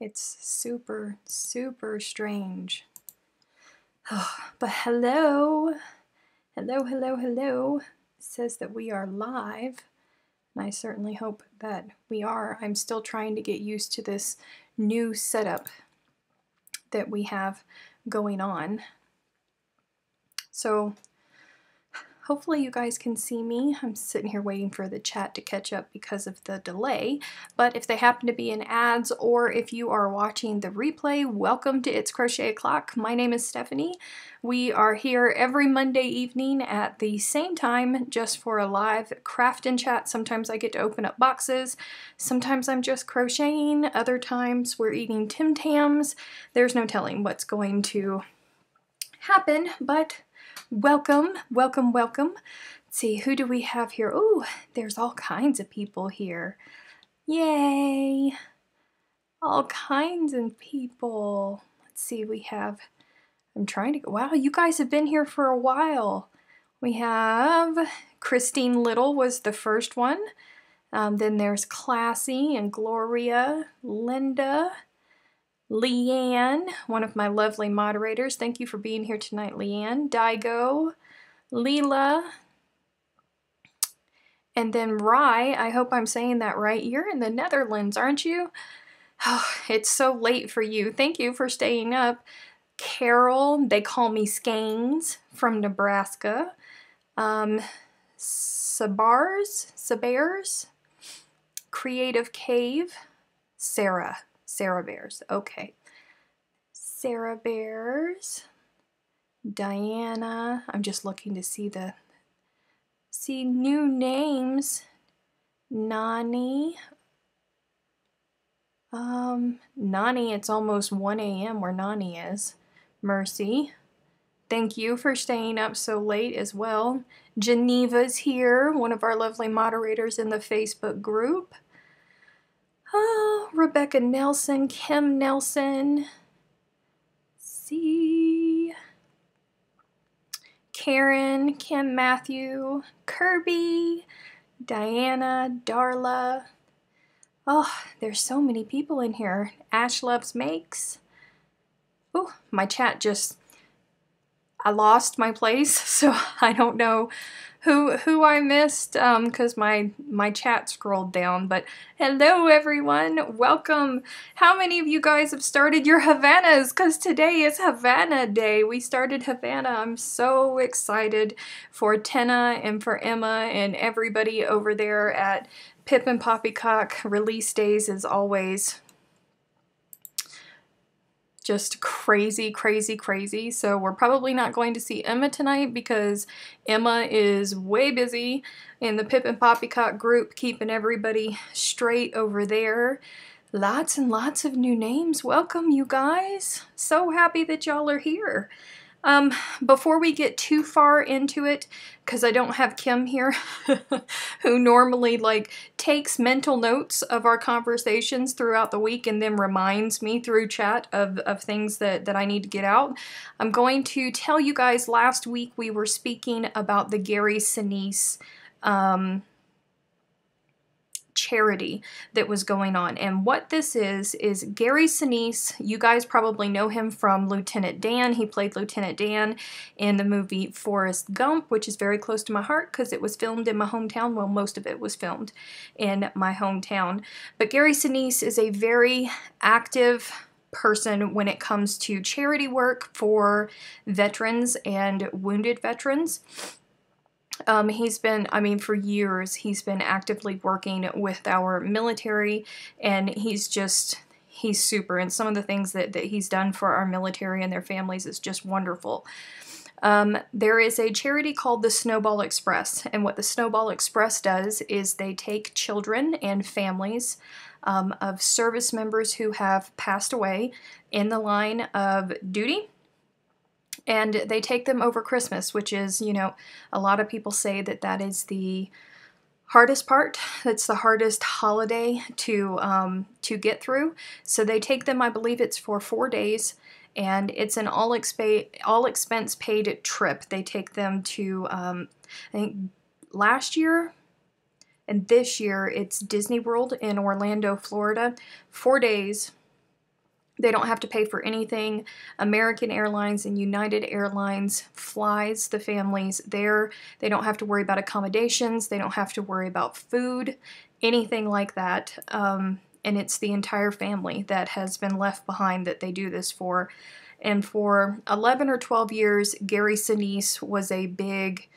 It's super, super strange. Oh, but hello. Hello, hello, hello. It says that we are live, and I certainly hope that we are. I'm still trying to get used to this new setup that we have going on. So hopefully you guys can see me. I'm sitting here waiting for the chat to catch up because of the delay, but if they happen to be in ads or if you are watching the replay, welcome to It's Crochet O'Clock. My name is Stephanie. We are here every Monday evening at the same time just for a live craft and chat. Sometimes I get to open up boxes, sometimes I'm just crocheting, other times we're eating Tim Tams. There's no telling what's going to happen, but welcome, welcome, welcome. Let's see, who do we have here? Oh, there's all kinds of people here. Yay! All kinds of people. Let's see, we have, I'm trying to go, wow, you guys have been here for a while. We have Christine Little was the first one. Then there's Classy and Gloria, Linda, Leanne, one of my lovely moderators. Thank you for being here tonight, Leanne. Daigo, Leela, and then Rye. I hope I'm saying that right. You're in the Netherlands, aren't you? Oh, it's so late for you. Thank you for staying up. Carol, they call me Scanes, from Nebraska. Sabars, Creative Cave, Sarah Bears, okay. Sarah Bears, Diana, I'm just looking to see new names. Nani, Nani, it's almost 1 a.m. where Nani is. Mercy, thank you for staying up so late as well. Geneva's here, one of our lovely moderators in the Facebook group. Oh, Rebecca Nelson, Kim Nelson, see, Karen, Kim Matthew, Kirby, Diana, Darla. Oh, there's so many people in here. Ash Loves Makes. Oh, my chat just, I lost my place, so I don't know who I missed because my chat scrolled down. But hello everyone, welcome. How many of you guys have started your Havanas? Because today is Havana Day. We started Havana. I'm so excited for Tenna and for Emma and everybody over there at Pip and Poppycock. Release days is always just crazy, crazy, crazy. So we're probably not going to see Emma tonight because Emma is way busy in the Pip and Poppycock group, keeping everybody straight over there. Lots and lots of new names. Welcome, you guys. So happy that y'all are here. Before we get too far into it, because I don't have Kim here, who normally takes mental notes of our conversations throughout the week and then reminds me through chat of things that I need to get out, I'm going to tell you guys, last week we were speaking about the Gary Sinise charity that was going on. And what this is Gary Sinise. You guys probably know him from Lieutenant Dan. He played Lieutenant Dan in the movie Forrest Gump, which is very close to my heart because it was filmed in my hometown. Well, most of it was filmed in my hometown. But Gary Sinise is a very active person when it comes to charity work for veterans and wounded veterans. He's been, for years, he's been actively working with our military, and he's super. And some of the things that he's done for our military and their families is just wonderful. There is a charity called the Snowball Express, and what the Snowball Express does is they take children and families of service members who have passed away in the line of duty, and they take them over Christmas, which is, a lot of people say that is the hardest part. That's the hardest holiday to get through. So they take them, I believe it's for 4 days, and it's an all expense paid trip. They take them to, I think last year and this year it's Disney World in Orlando, Florida. 4 days. They don't have to pay for anything. American Airlines and United Airlines flies the families there. They don't have to worry about accommodations. They don't have to worry about food, anything like that. And it's the entire family that has been left behind that they do this for. And for 11 or 12 years, Gary Sinise was a big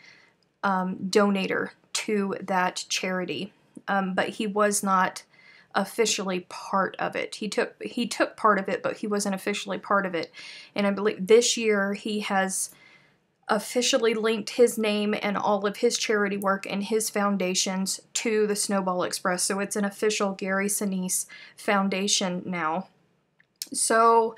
donator to that charity. But he was not officially part of it. He took part of it, but he wasn't officially part of it. And I believe this year he has officially linked his name and all of his charity work and his foundations to the Snowball Express. So it's an official Gary Sinise Foundation now. So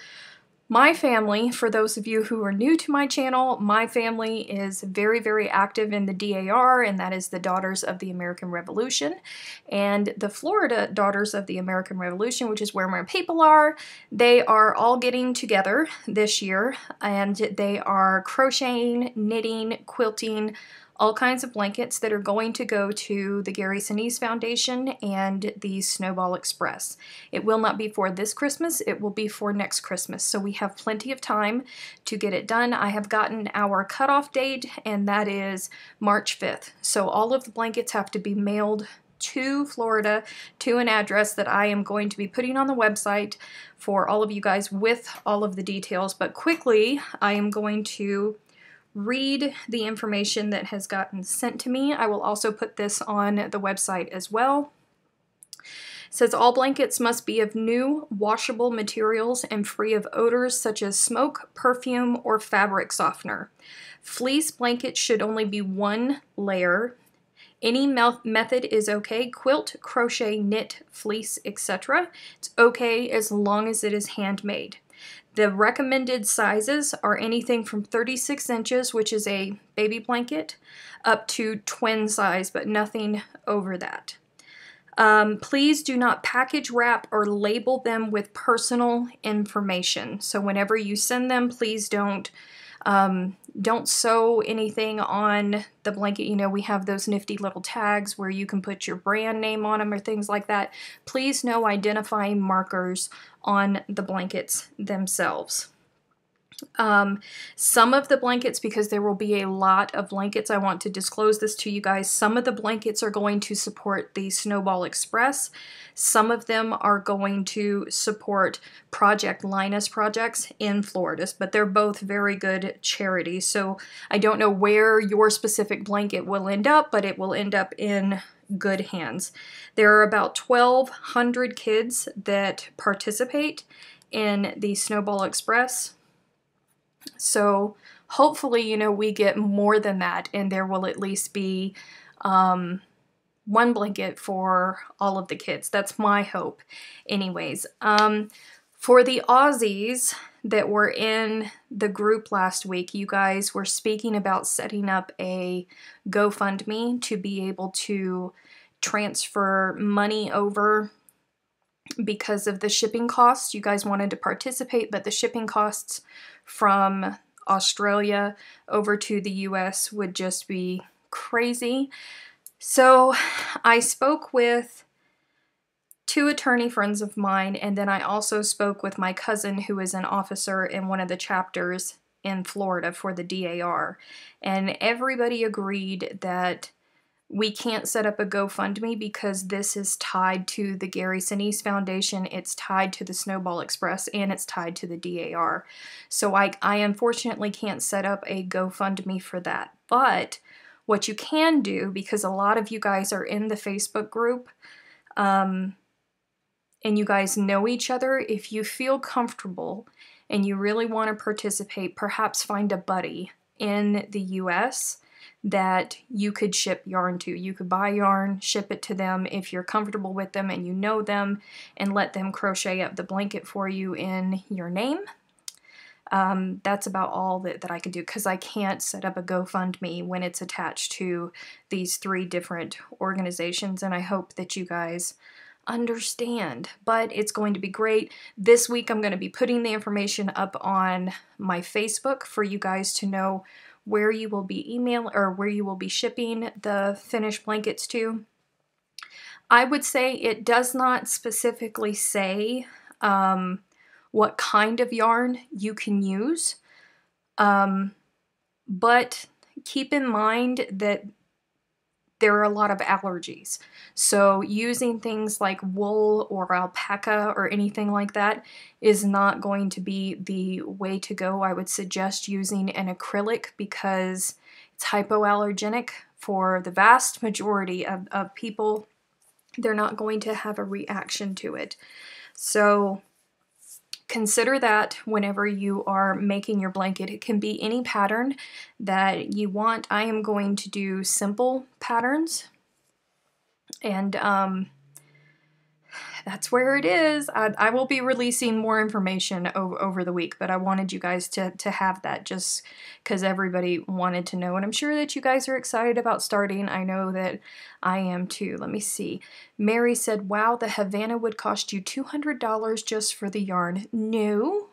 my family, for those of you who are new to my channel, my family is very, very active in the DAR, and that is the Daughters of the American Revolution. And the Florida Daughters of the American Revolution, which is where my people are, they are all getting together this year, and they are crocheting, knitting, quilting, all kinds of blankets that are going to go to the Gary Sinise Foundation and the Snowball Express. It will not be for this Christmas, it will be for next Christmas, so we have plenty of time to get it done. I have gotten our cutoff date, and that is March 5th. So all of the blankets have to be mailed to Florida to an address that I am going to be putting on the website for all of you guys with all of the details. But quickly, I am going to read the information that has gotten sent to me. I will also put this on the website as well. It says all blankets must be of new washable materials and free of odors such as smoke, perfume, or fabric softener. Fleece blankets should only be one layer. Any method is okay: quilt, crochet, knit, fleece, etc. It's okay as long as it is handmade. The recommended sizes are anything from 36 inches, which is a baby blanket, up to twin size, but nothing over that. Please do not package, wrap, or label them with personal information. So whenever you send them, please don't sew anything on the blanket. You know, we have those nifty little tags where you can put your brand name on them or things like that. Please no identifying markers on the blankets themselves. Some of the blankets, because there will be a lot of blankets, I want to disclose this to you guys. Some of the blankets are going to support the Snowball Express. Some of them are going to support Project Linus projects in Florida, but they're both very good charities. So I don't know where your specific blanket will end up, but it will end up in good hands. There are about 1,200 kids that participate in the Snowball Express. So hopefully, you know, we get more than that, and there will at least be one blanket for all of the kids. That's my hope. Anyways, for the Aussies that were in the group last week, you guys were speaking about setting up a GoFundMe to be able to transfer money over because of the shipping costs. You guys wanted to participate, but the shipping costs from Australia over to the US would just be crazy. So I spoke with 2 attorney friends of mine, and then I also spoke with my cousin who is an officer in one of the chapters in Florida for the DAR, and everybody agreed that we can't set up a GoFundMe because this is tied to the Gary Sinise Foundation, it's tied to the Snowball Express, and it's tied to the DAR. So I unfortunately can't set up a GoFundMe for that. But what you can do, because a lot of you guys are in the Facebook group, and you guys know each other, if you feel comfortable and you really want to participate, perhaps find a buddy in the US that you could ship yarn to. You could buy yarn, ship it to them if you're comfortable with them and you know them, and let them crochet up the blanket for you in your name. That's about all that I could do, because I can't set up a GoFundMe when it's attached to these 3 different organizations, and I hope that you guys understand. But it's going to be great. This week I'm going to be putting the information up on my Facebook for you guys to know where you will be where you will be shipping the finished blankets to. I would say it does not specifically say what kind of yarn you can use. But keep in mind that there are a lot of allergies. So using things like wool or alpaca or anything like that is not going to be the way to go. I would suggest using an acrylic because it's hypoallergenic for the vast majority of people. They're not going to have a reaction to it. So consider that whenever you are making your blanket. It can be any pattern that you want. I am going to do simple patterns, and that's where it is. I will be releasing more information over the week, but I wanted you guys to have that just because everybody wanted to know, and I'm sure that you guys are excited about starting. I know that I am too. Let me see. Mary said, wow, the Havana would cost you $200 just for the yarn. No,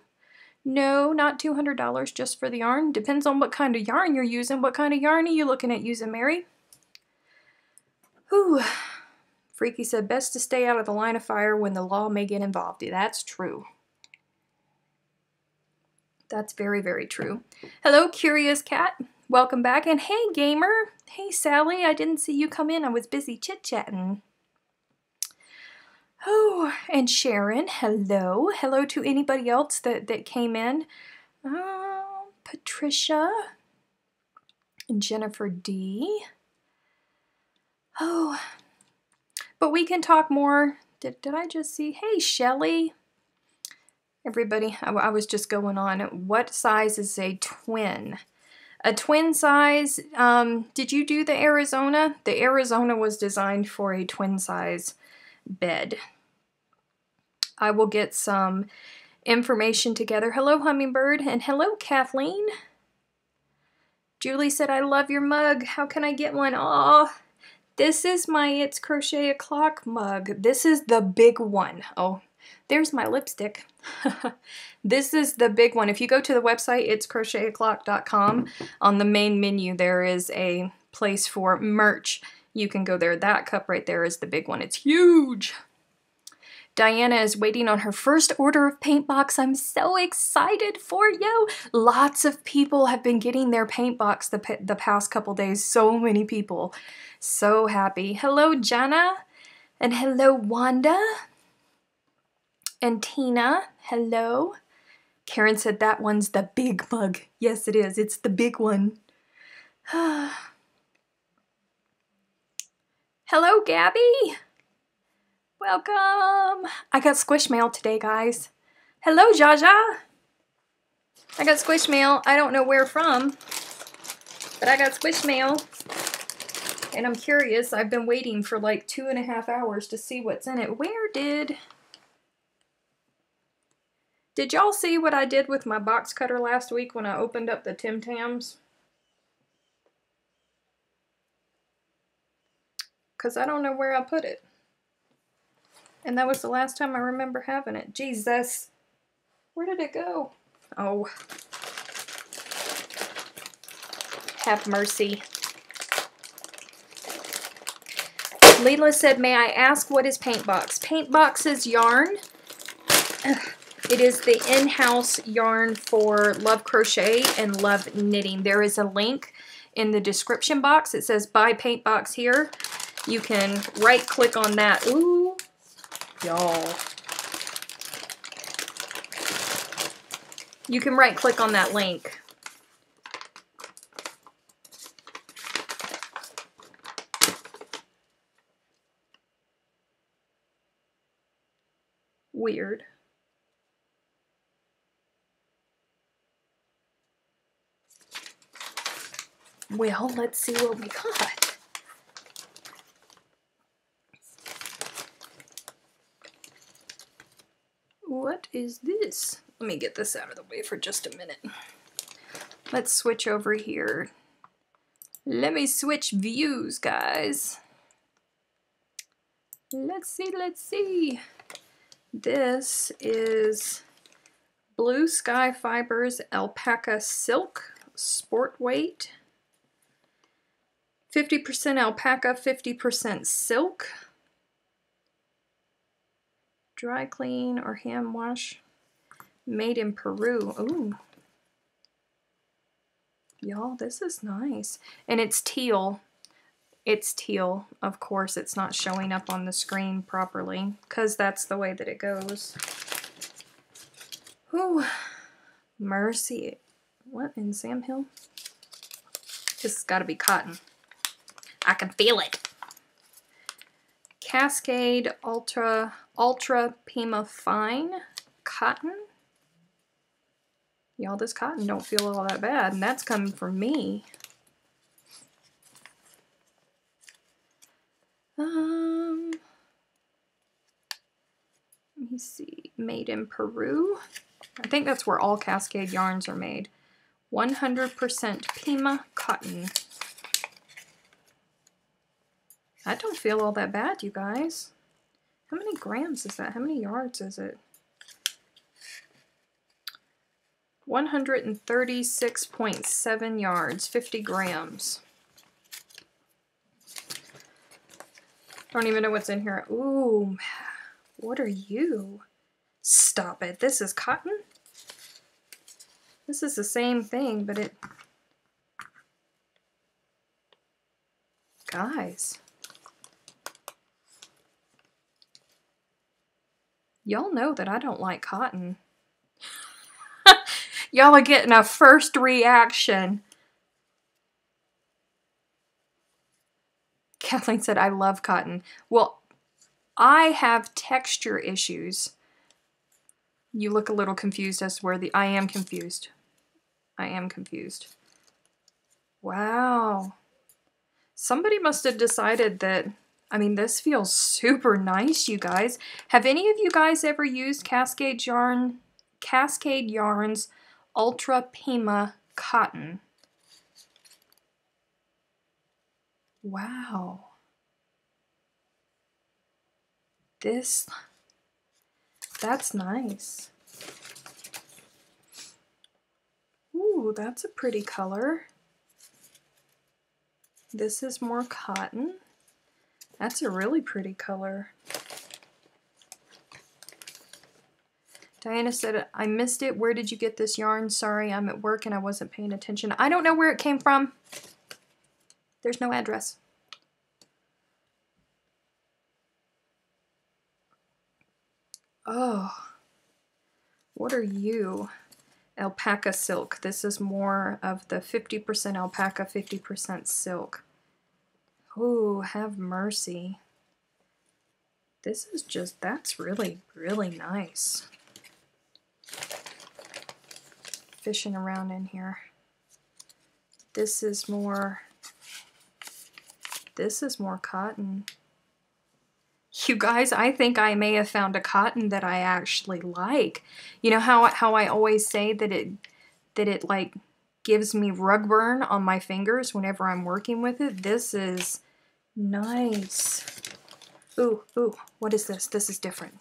not $200 just for the yarn. Depends on what kind of yarn you're using. What kind of yarn are you looking at using, Mary? Whew. Freaky said, best to stay out of the line of fire when the law may get involved. That's true. That's very, very true. Hello, Curious Cat. Welcome back. And hey, Gamer. Hey, Sally. I didn't see you come in. I was busy chit-chatting. Oh, and Sharon. Hello. Hello to anybody else that came in. Oh, Patricia. And Jennifer D. Oh, but we can talk more. Did I just see? Hey, Shelly. Everybody, I was just going on. What size is a twin? A twin size, did you do the Arizona? The Arizona was designed for a twin size bed. I will get some information together. Hello, Hummingbird, and hello, Kathleen. Julie said, I love your mug. How can I get one? Aw. This is my It's Crochet O'Clock mug. This is the big one. Oh, there's my lipstick. This is the big one. If you go to the website, itscrochetoclock.com, on the main menu there is a place for merch. You can go there. That cup right there is the big one. It's huge. Diana is waiting on her first order of paint box. I'm so excited for you. Lots of people have been getting their paint box the past couple days. So many people. So happy. Hello, Jana. And hello, Wanda. And Tina. Hello. Karen said that one's the big mug. Yes, it is. It's the big one. Hello, Gabby. Welcome. I got Squish mail today, guys. Hello, Jaja. I got Squish mail. I don't know where from, but I got Squish mail. And I'm curious. I've been waiting for like 2.5 hours to see what's in it. Where did y'all see what I did with my box cutter last week when I opened up the Tim Tams? Because I don't know where I put it. And that was the last time I remember having it. Jesus. Where did it go? Oh. Have mercy. Leela said, may I ask what is Paint Box? Paint Box is yarn. It is the in-house yarn for Love Crochet and Love Knitting. There is a link in the description box. It says buy Paint Box here. You can right click on that. Ooh. Y'all. You can right click on that link. Weird. Well, let's see what we got. What is this? Let me get this out of the way for just a minute. Let's switch over here. Let me switch views, guys. Let's see. This is Blue Sky Fibers Alpaca Silk Sport Weight. 50% alpaca, 50% silk. Dry clean or hand wash. Made in Peru. Ooh. Y'all, this is nice. And it's teal. It's teal. Of course, it's not showing up on the screen properly because that's the way that it goes. Ooh. Mercy. What in Sam Hill? This has got to be cotton. I can feel it. Cascade Ultra Pima Fine cotton. Y'all, this cotton don't feel all that bad, and that's coming from me. Let me see. Made in Peru. I think that's where all Cascade yarns are made. 100% Pima cotton. That don't feel all that bad, you guys. How many grams is that? How many yards is it? 136.7 yards, 50 grams. Don't even know what's in here. Ooh, what are you? Stop it. This is cotton? This is the same thing, but it... Guys. Y'all know that I don't like cotton. Y'all are getting a first reaction. Kathleen said, I love cotton. Well, I have texture issues. You look a little confused as to where I am confused. I am confused. Wow. Somebody must have decided that, I mean, this feels super nice, you guys. Have any of you guys ever used Cascade Yarns Ultra Pima Cotton? Wow. That's nice. Ooh, that's a pretty color. This is more cotton. That's a really pretty color. Diana said, I missed it. Where did you get this yarn? Sorry, I'm at work and I wasn't paying attention. I don't know where it came from. There's no address. Oh, what are you? Alpaca silk. This is more of the 50% alpaca, 50% silk. Oh, have mercy. This is just, that's really, really nice. Fishing around in here. This is more cotton. You guys, I think I may have found a cotton that I actually like. You know how I always say that it like gives me rug burn on my fingers whenever I'm working with it? This is nice. Ooh, ooh, what is this? This is different.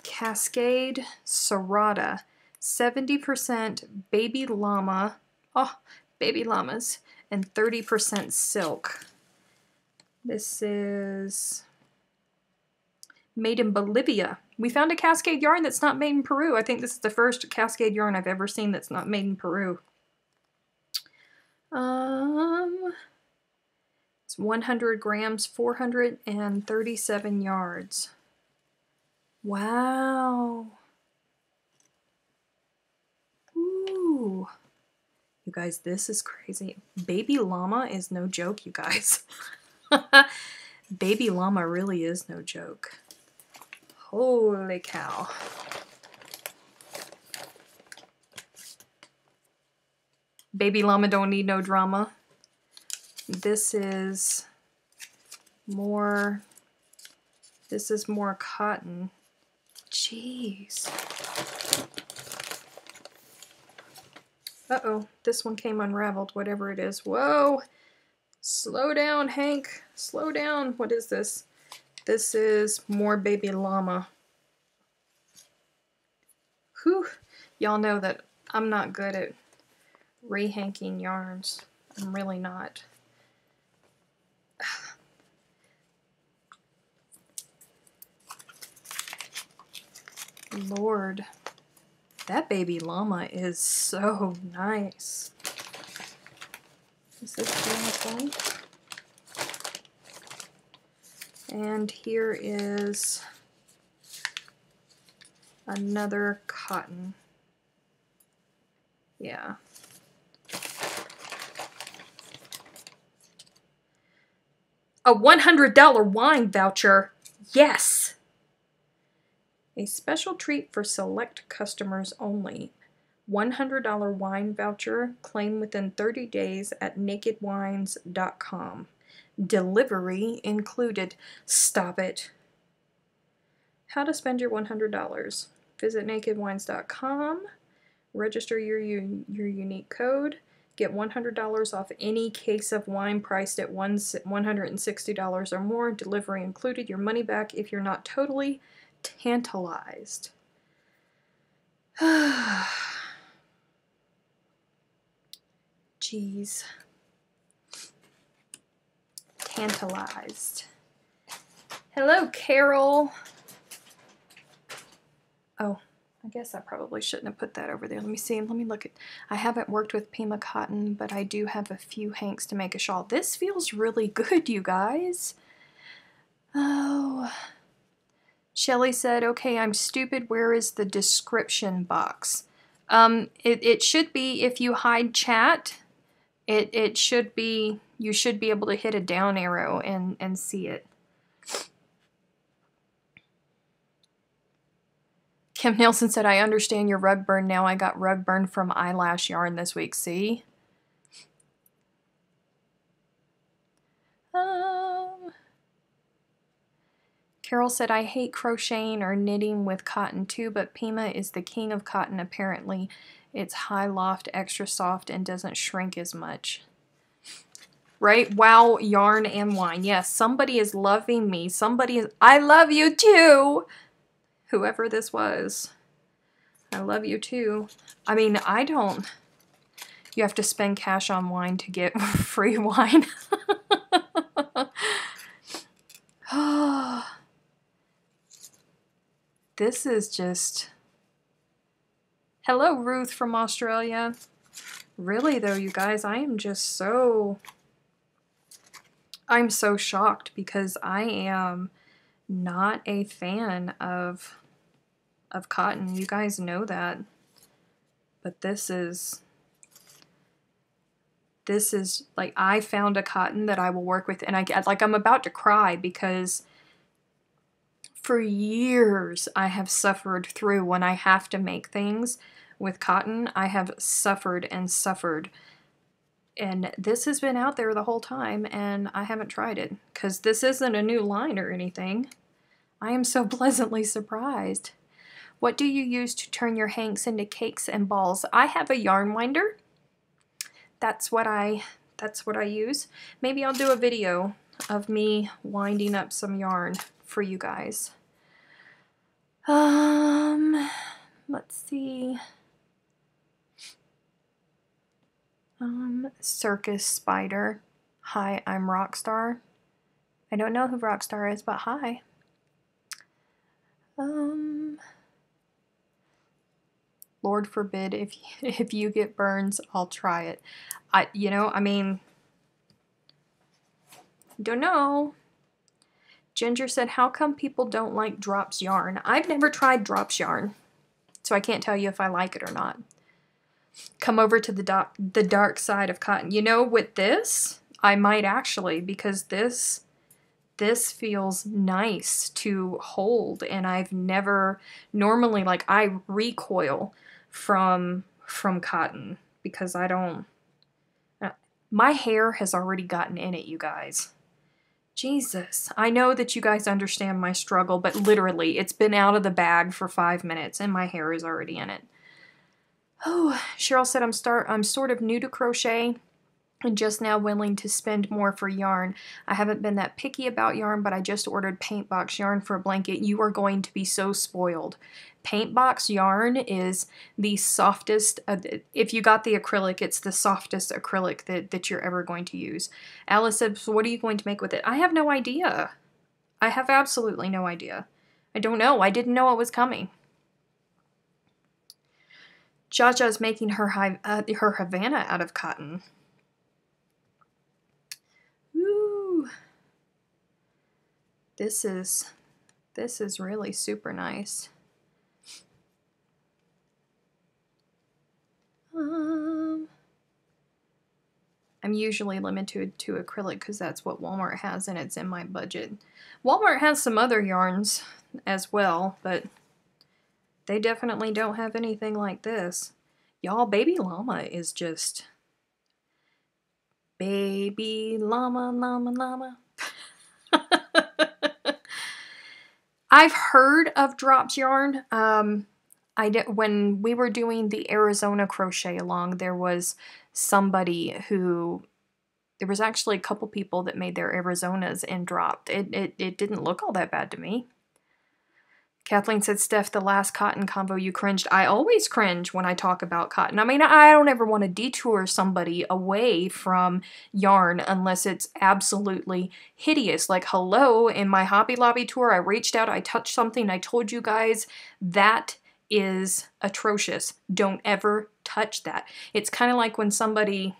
Cascade Serrata, 70% baby llama, oh, baby llamas, and 30% silk. This is made in Bolivia. We found a Cascade yarn that's not made in Peru. I think this is the first Cascade yarn I've ever seen that's not made in Peru. It's 100 grams, 437 yards. Wow. Ooh. You guys, this is crazy. Baby llama is no joke, you guys. Baby llama really is no joke. Holy cow. Baby llama don't need no drama. This is more cotton. Jeez. Uh-oh, this one came unraveled, whatever it is. Whoa! Slow down, Hank. Slow down. What is this? This is more baby llama. Whew. Y'all know that I'm not good at rehanking yarns. I'm really not. Lord. That baby llama is so nice. Is this the one? And here is another cotton. Yeah. A $100 wine voucher. Yes. A special treat for select customers only. $100 wine voucher. Claim within 30 days at nakedwines.com. Delivery included. Stop it. How to spend your $100. Visit nakedwines.com. Register your unique code. Get $100 off any case of wine priced at $160 or more. Delivery included. Your money back if you're not totally tantalized. Jeez. Tantalized. Hello, Carol. Oh, I guess I probably shouldn't have put that over there. Let me see. Let me look at. I haven't worked with Pima cotton, but I do have a few hanks to make a shawl. This feels really good, you guys. Oh. Shelly said, okay, I'm stupid. Where is the description box? It should be, if you hide chat, it should be, you should be able to hit a down arrow and see it. Kim Nelson said, I understand your rug burn now. I got rug burn from eyelash yarn this week. See? Carol said, I hate crocheting or knitting with cotton too, but Pima is the king of cotton apparently. It's high loft, extra soft, and doesn't shrink as much. Right? Wow, yarn and wine. Yes, somebody is loving me. Somebody is, I love you too! Whoever this was. I love you too. I mean, I don't. You have to spend cash on wine to get free wine. This is just... Hello, Ruth from Australia. Really, though, you guys, I am just so... I'm so shocked because I am not a fan of cotton. You guys know that. But this is like, I found a cotton that I will work with, and I'm about to cry because for years I have suffered through when I have to make things with cotton. I have suffered and suffered. And this has been out there the whole time, and I haven't tried it because this isn't a new line or anything. I am so pleasantly surprised. What do you use to turn your hanks into cakes and balls? I have a yarn winder. That's what I use. Maybe I'll do a video of me winding up some yarn for you guys. Let's see. Circus Spider. Hi, I'm Rockstar. I don't know who Rockstar is, but hi. Lord forbid if you get burns, I'll try it. I mean, don't know. Ginger said, how come people don't like Drops yarn? I've never tried Drops yarn, so I can't tell you if I like it or not. Come over to the dark side of cotton. You know, with this, I might actually, because this feels nice to hold, and I've never, normally, like, I recoil from cotton because I don't, my hair has already gotten in it, you guys. Jesus, I know that you guys understand my struggle, but literally, it's been out of the bag for 5 minutes and my hair is already in it. Oh, Cheryl said, I'm sort of new to crochet and just now willing to spend more for yarn. I haven't been that picky about yarn, but I just ordered paint box yarn for a blanket. You are going to be so spoiled. Paint box yarn is the softest, if you got the acrylic, it's the softest acrylic that you're ever going to use. Alice said, so what are you going to make with it? I have no idea. I have absolutely no idea. I don't know. I didn't know it was coming. Jaja's making her her Havana out of cotton. Ooh. This is really super nice. I'm usually limited to acrylic because that's what Walmart has and it's in my budget. Walmart has some other yarns as well, but they definitely don't have anything like this. Y'all, Baby Llama is just... Baby Llama, Llama, Llama. I've heard of Drops Yarn. When we were doing the Arizona crochet along, there was somebody who... There was actually a couple people that made their Arizonas and dropped. It didn't look all that bad to me. Kathleen said, Steph, the last cotton convo you cringed. I always cringe when I talk about cotton. I mean, I don't ever want to detour somebody away from yarn unless it's absolutely hideous. Like, hello, in my Hobby Lobby tour, I reached out, I touched something, I told you guys that is atrocious. Don't ever touch that. It's kind of like when somebody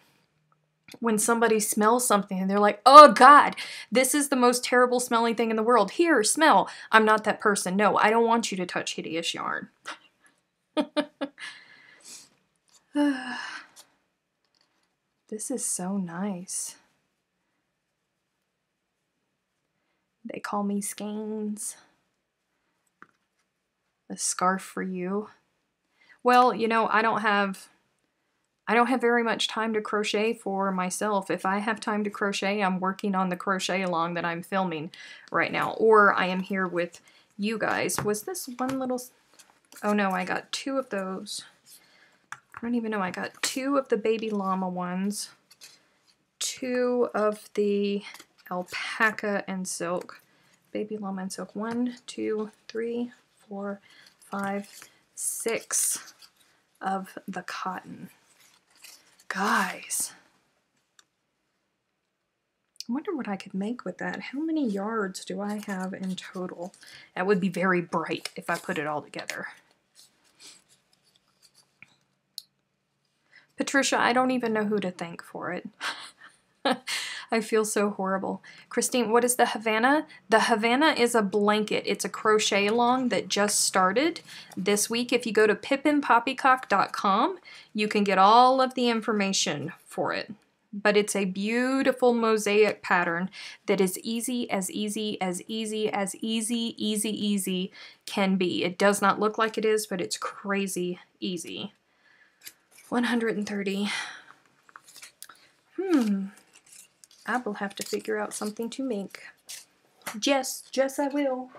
smells something and they're like, oh God, this is the most terrible smelling thing in the world. Here, smell. I'm not that person. No, I don't want you to touch hideous yarn. This is so nice. They call me Skeins. A scarf for you. Well, you know, I don't have very much time to crochet for myself. If I have time to crochet, I'm working on the crochet along that I'm filming right now. Or I am here with you guys. Was this one little... Oh no, I got two of those. I don't even know. I got two of the Baby Llama ones. Two of the alpaca and silk. Baby Llama and silk. 1, 2, 3, 4, 5, 6 of the cotton. Guys, I wonder what I could make with that. How many yards do I have in total? That would be very bright if I put it all together. Patricia, I don't even know who to thank for it. I feel so horrible. Christine, what is the Havana? The Havana is a blanket. It's a crochet along that just started this week. If you go to pippinpoppycock.com, you can get all of the information for it. But it's a beautiful mosaic pattern that is easy can be. It does not look like it is, but it's crazy easy. 130. I will have to figure out something to make. Jess, I will.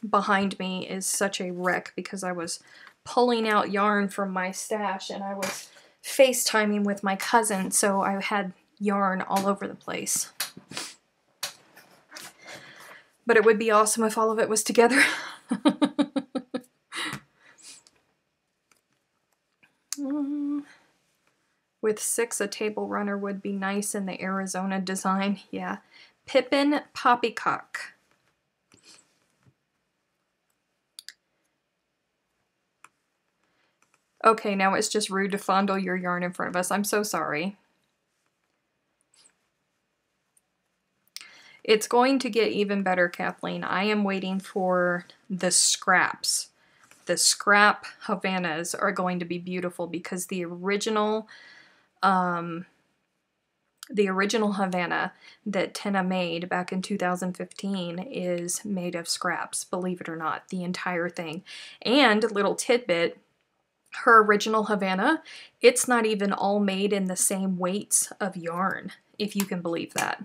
Behind me is such a wreck because I was pulling out yarn from my stash and I was FaceTiming with my cousin, so I had yarn all over the place. But it would be awesome if all of it was together. With 6, a table runner would be nice in the Arizona design. Yeah. Pippin Poppycock. Okay, now it's just rude to fondle your yarn in front of us. I'm so sorry. It's going to get even better, Kathleen. I am waiting for the scraps. The scrap Havanas are going to be beautiful because the original Havana that Tina made back in 2015 is made of scraps, believe it or not, the entire thing. And little tidbit, her original Havana, it's not even all made in the same weights of yarn, if you can believe that.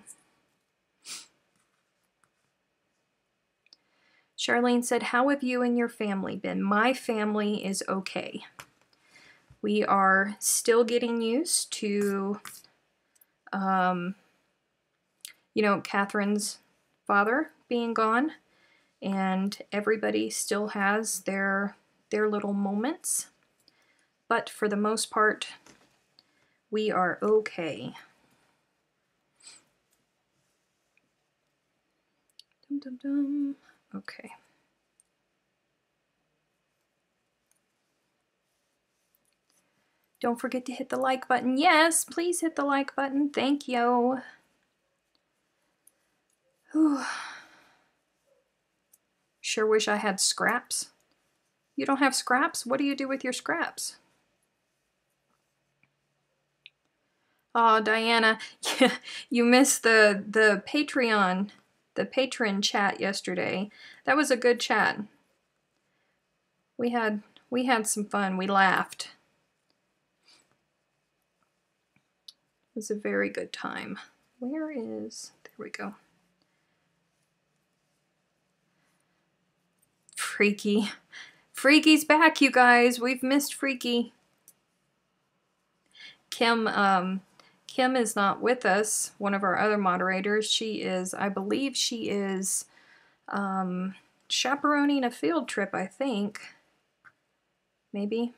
Charlene said, how have you and your family been? My family is okay. We are still getting used to, you know, Catherine's father being gone, and everybody still has their little moments. But for the most part, we are okay. Dum, dum, dum. Okay. Don't forget to hit the like button. Yes, please hit the like button. Thank you. Whew. Sure wish I had scraps. You don't have scraps? What do you do with your scraps? Oh, Diana, you missed the Patreon, the patron chat yesterday. That was a good chat. We had some fun. We laughed. It was a very good time. Where is, there we go. Freaky. Freaky's back, you guys. We've missed Freaky. Kim is not with us, one of our other moderators. She is, I believe she is chaperoning a field trip, I think. Maybe.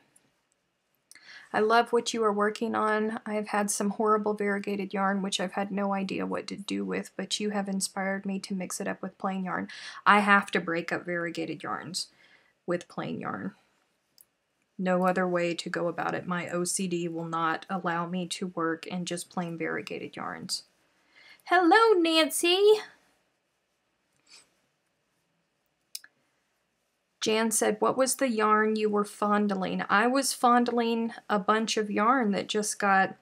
I love what you are working on. I've had some horrible variegated yarn, which I've had no idea what to do with, but you have inspired me to mix it up with plain yarn. I have to break up variegated yarns with plain yarn. No other way to go about it. My OCD will not allow me to work in just plain variegated yarns. Hello, Nancy! Jan said, what was the yarn you were fondling? I was fondling a bunch of yarn that just got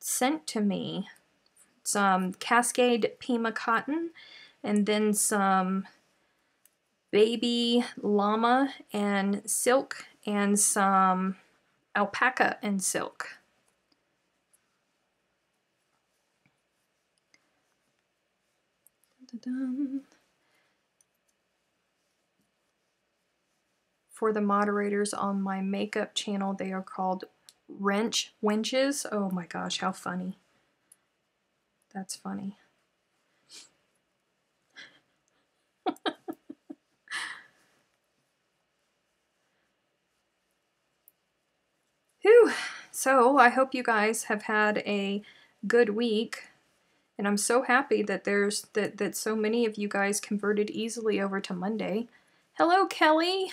sent to me. Some Cascade Pima cotton, and then some baby llama and silk, and some alpaca and silk. Dun-dun-dun. For the moderators on my makeup channel, they are called wrench winches. Oh my gosh, how funny. That's funny. Whew. So I hope you guys have had a good week, and I'm so happy that that so many of you guys converted easily over to Monday. Hello, Kelly.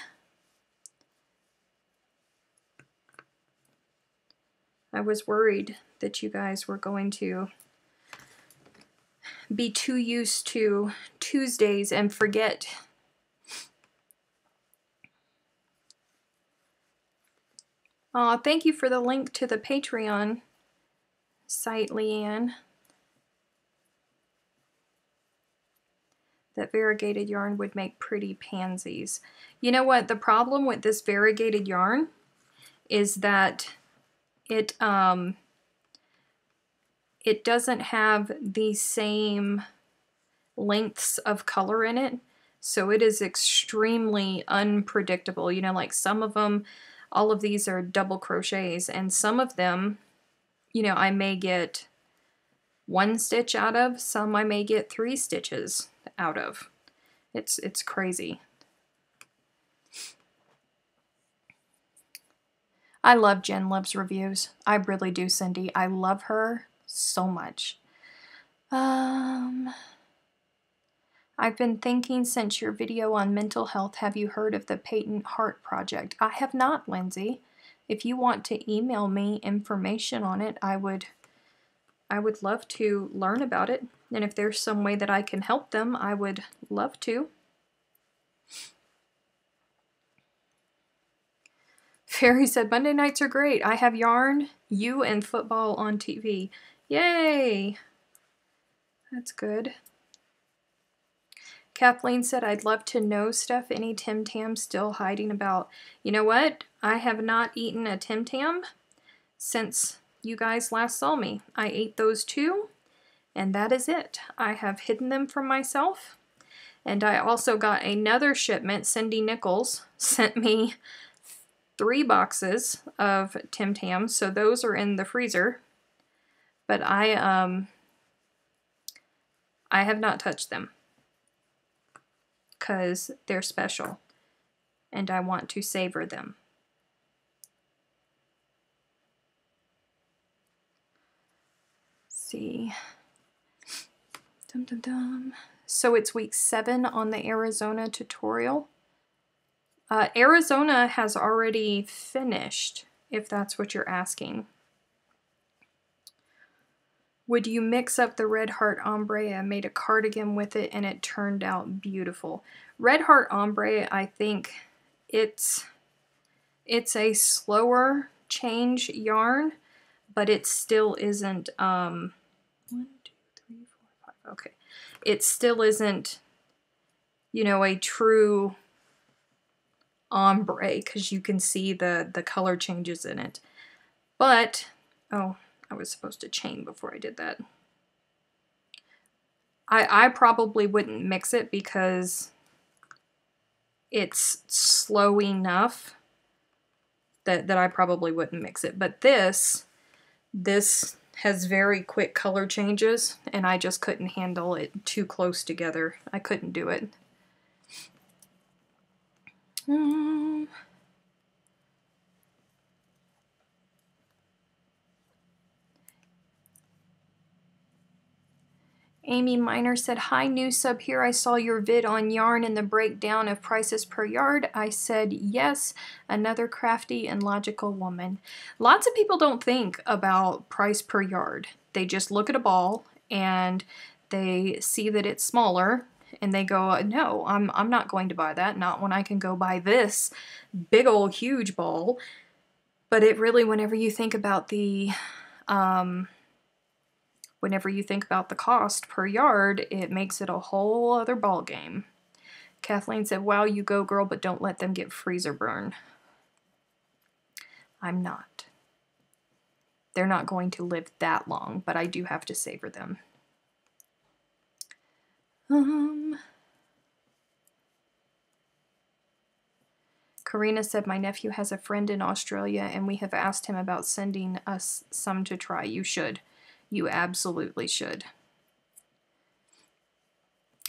I was worried that you guys were going to be too used to Tuesdays and forget. Aw, thank you for the link to the Patreon site, Leanne. That variegated yarn would make pretty pansies. You know what? The problem with this variegated yarn is that it doesn't have the same lengths of color in it, so it is extremely unpredictable. You know, like some of them, all of these are double crochets, and some of them, you know, I may get 1 stitch out of, some I may get 3 stitches out of. It's crazy. I love Jen Loves Reviews. I really do, Cindy. I love her so much. I've been thinking since your video on mental health, have you heard of the Patent Heart Project? I have not, Lindsay. If you want to email me information on it, I would love to learn about it. And if there's some way that I can help them, I would love to. Fairy said, Monday nights are great. I have yarn, you, and football on TV. Yay! That's good. Kathleen said, I'd love to know stuff any Tim Tam still hiding about. You know what? I have not eaten a Tim Tam since you guys last saw me. I ate those 2, and that is it. I have hidden them from myself. And I also got another shipment. Cindy Nichols sent me 3 boxes of Tim Tams, so those are in the freezer. But I have not touched them because they're special and I want to savor them. Let's see. Dum dum dum. So it's week 7 on the Arizona tutorial. Arizona has already finished if that's what you're asking. Would you mix up the Red Heart Ombre? I made a cardigan with it and it turned out beautiful. Red Heart Ombre, I think it's a slower change yarn, but it still isn't, 1, 2, 3, 4, 5, okay. It still isn't, you know, a true ombre, because you can see the color changes in it. But, oh, I was supposed to chain before I did that. I probably wouldn't mix it because it's slow enough that I probably wouldn't mix it. But this has very quick color changes, and I just couldn't handle it too close together. I couldn't do it. Amy Miner said, hi, new sub here. I saw your vid on yarn and the breakdown of prices per yard. I said, yes, another crafty and logical woman. Lots of people don't think about price per yard. They just look at a ball and they see that it's smaller and they go, no, I'm not going to buy that. Not when I can go buy this big old huge ball. But it really, whenever you think about the cost per yard, it makes it a whole other ball game. Kathleen said, wow, you go girl, but don't let them get freezer burn. I'm not. They're not going to live that long, but I do have to savor them. Karina said, my nephew has a friend in Australia and we have asked him about sending us some to try. You should. You absolutely should.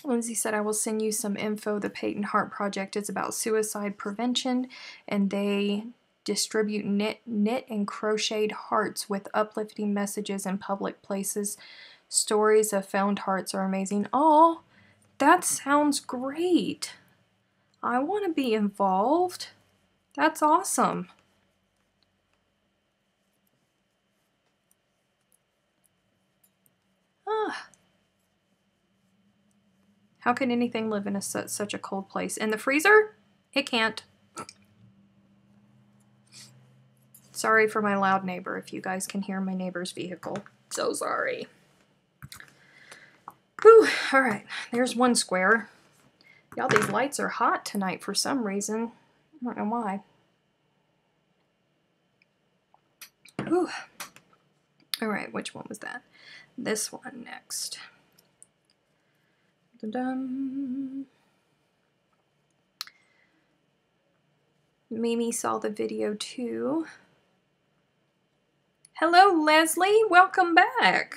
Lindsay said, I will send you some info. The Peyton Heart Project is about suicide prevention, and they distribute knit and crocheted hearts with uplifting messages in public places. Stories of found hearts are amazing. Oh, that sounds great. I want to be involved. That's awesome. How can anything live in such a cold place? In the freezer? It can't. Sorry for my loud neighbor if you guys can hear my neighbor's vehicle. So sorry. Whew, alright, there's one square. Y'all, these lights are hot tonight for some reason. I don't know why. Whew. Alright, which one was that? This one next. Dun-dun. Mimi saw the video too. Hello, Leslie. Welcome back.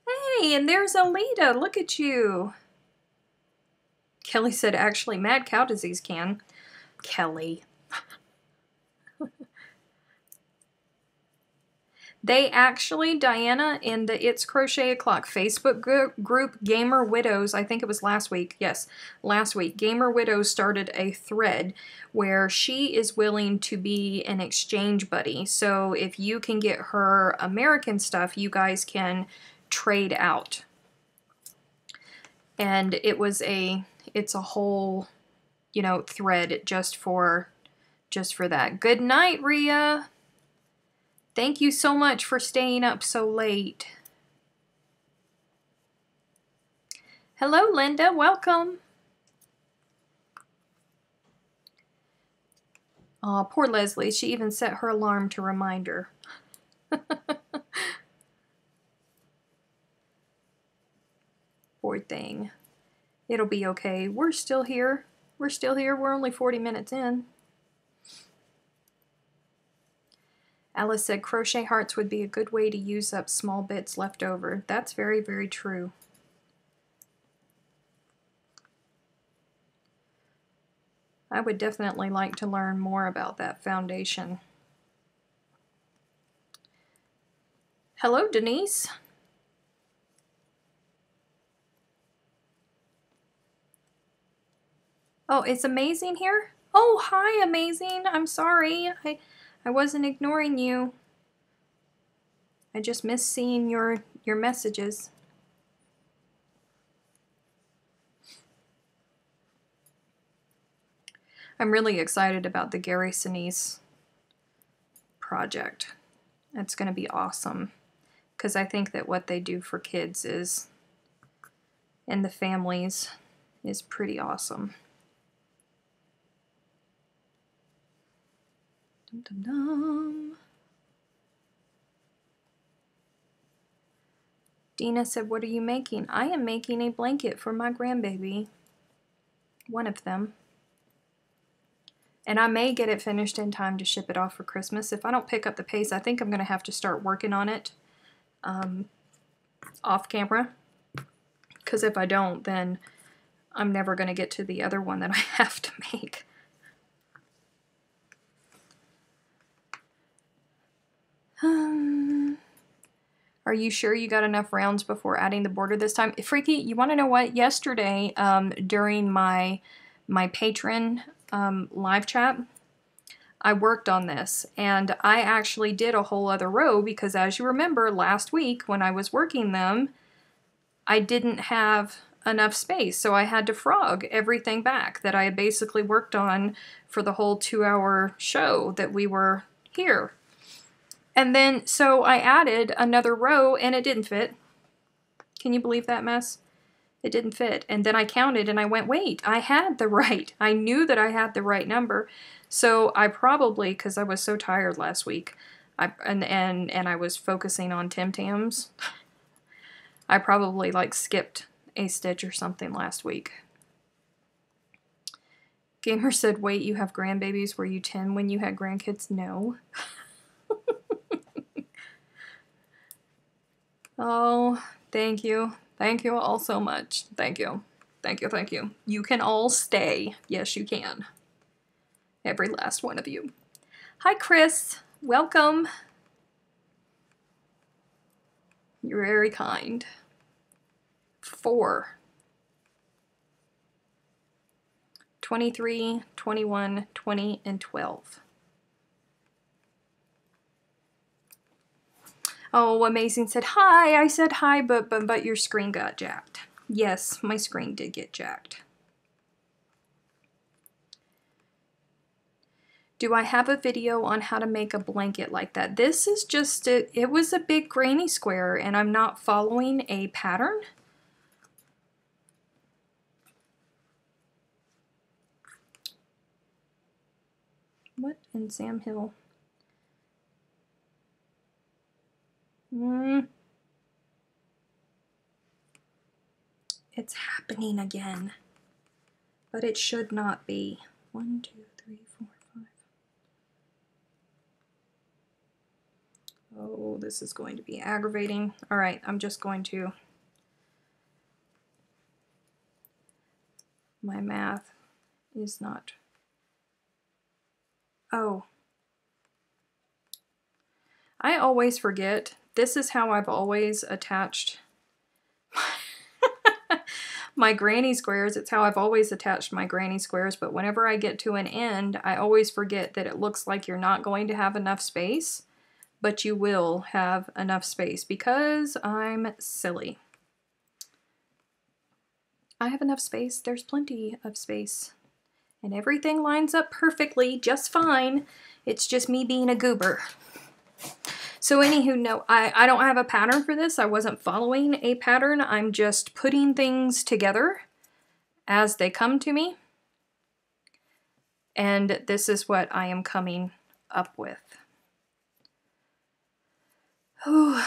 Hey, and there's Alita. Look at you. Kelly said, actually, mad cow disease can. Kelly. They actually, Diana, in the It's Crochet O'Clock Facebook group, Gamer Widows, I think it was last week, yes, last week, Gamer Widows started a thread where she is willing to be an exchange buddy. So if you can get her American stuff, you guys can trade out. And it's a whole, you know, thread just for that. Good night, Rhea. Thank you so much for staying up so late. Hello, Linda. Welcome. Aw, poor Leslie. She even set her alarm to remind her. Poor thing. It'll be okay. We're still here. We're still here. We're only 40 minutes in. Alice said crochet hearts would be a good way to use up small bits left over. That's very, very true. I would definitely like to learn more about that foundation. Hello, Denise. Oh, is Amazing here? Oh, hi, Amazing. I'm sorry. I wasn't ignoring you. I just missed seeing your messages. I'm really excited about the Gary Sinise project. It's going to be awesome because I think that what they do for kids is, and the families, is pretty awesome. Dum, dum, dum. Dina said, what are you making? I am making a blanket for my grandbaby. One of them. And I may get it finished in time to ship it off for Christmas. If I don't pick up the pace, I think I'm going to have to start working on it off camera. Because if I don't, then I'm never going to get to the other one that I have to make. Are you sure you got enough rounds before adding the border this time? Freaky, you want to know what? Yesterday, during my patron live chat, I worked on this, and I actually did a whole other row because, as you remember, last week when I was working them, I didn't have enough space, so I had to frog everything back that I had basically worked on for the whole 2-hour show that we were here. And then, so I added another row, and it didn't fit. Can you believe that mess? It didn't fit. And then I counted, and I went, wait, I had the right. I knew that I had the right number. So I probably, because I was so tired last week, and I was focusing on Tim Tams, I probably like skipped a stitch or something last week. Gamer said, wait, you have grandbabies? Were you 10 when you had grandkids? No. Oh, thank you. Thank you all so much. Thank you. Thank you, thank you. You can all stay. Yes, you can. Every last one of you. Hi, Chris. Welcome. You're very kind. 4. 23, 21, 20, and 12. Oh, Amazing said hi. I said hi, but your screen got jacked. Yes, my screen did get jacked. Do I have a video on how to make a blanket like that? This is just, it was a big granny square, and I'm not following a pattern. What in Sam Hill? It's happening again. But it should not be. 1, 2, 3, 4, 5. Oh, this is going to be aggravating. All right, I'm just going to... My math is not... Oh. I always forget. This is how I've always attached my granny squares. It's how I've always attached my granny squares, but whenever I get to an end, I always forget that it looks like you're not going to have enough space, but you will have enough space because I'm silly. I have enough space. There's plenty of space. And everything lines up perfectly, just fine. It's just me being a goober. So anywho, no, I don't have a pattern for this. I wasn't following a pattern. I'm just putting things together as they come to me. And this is what I am coming up with. Ooh.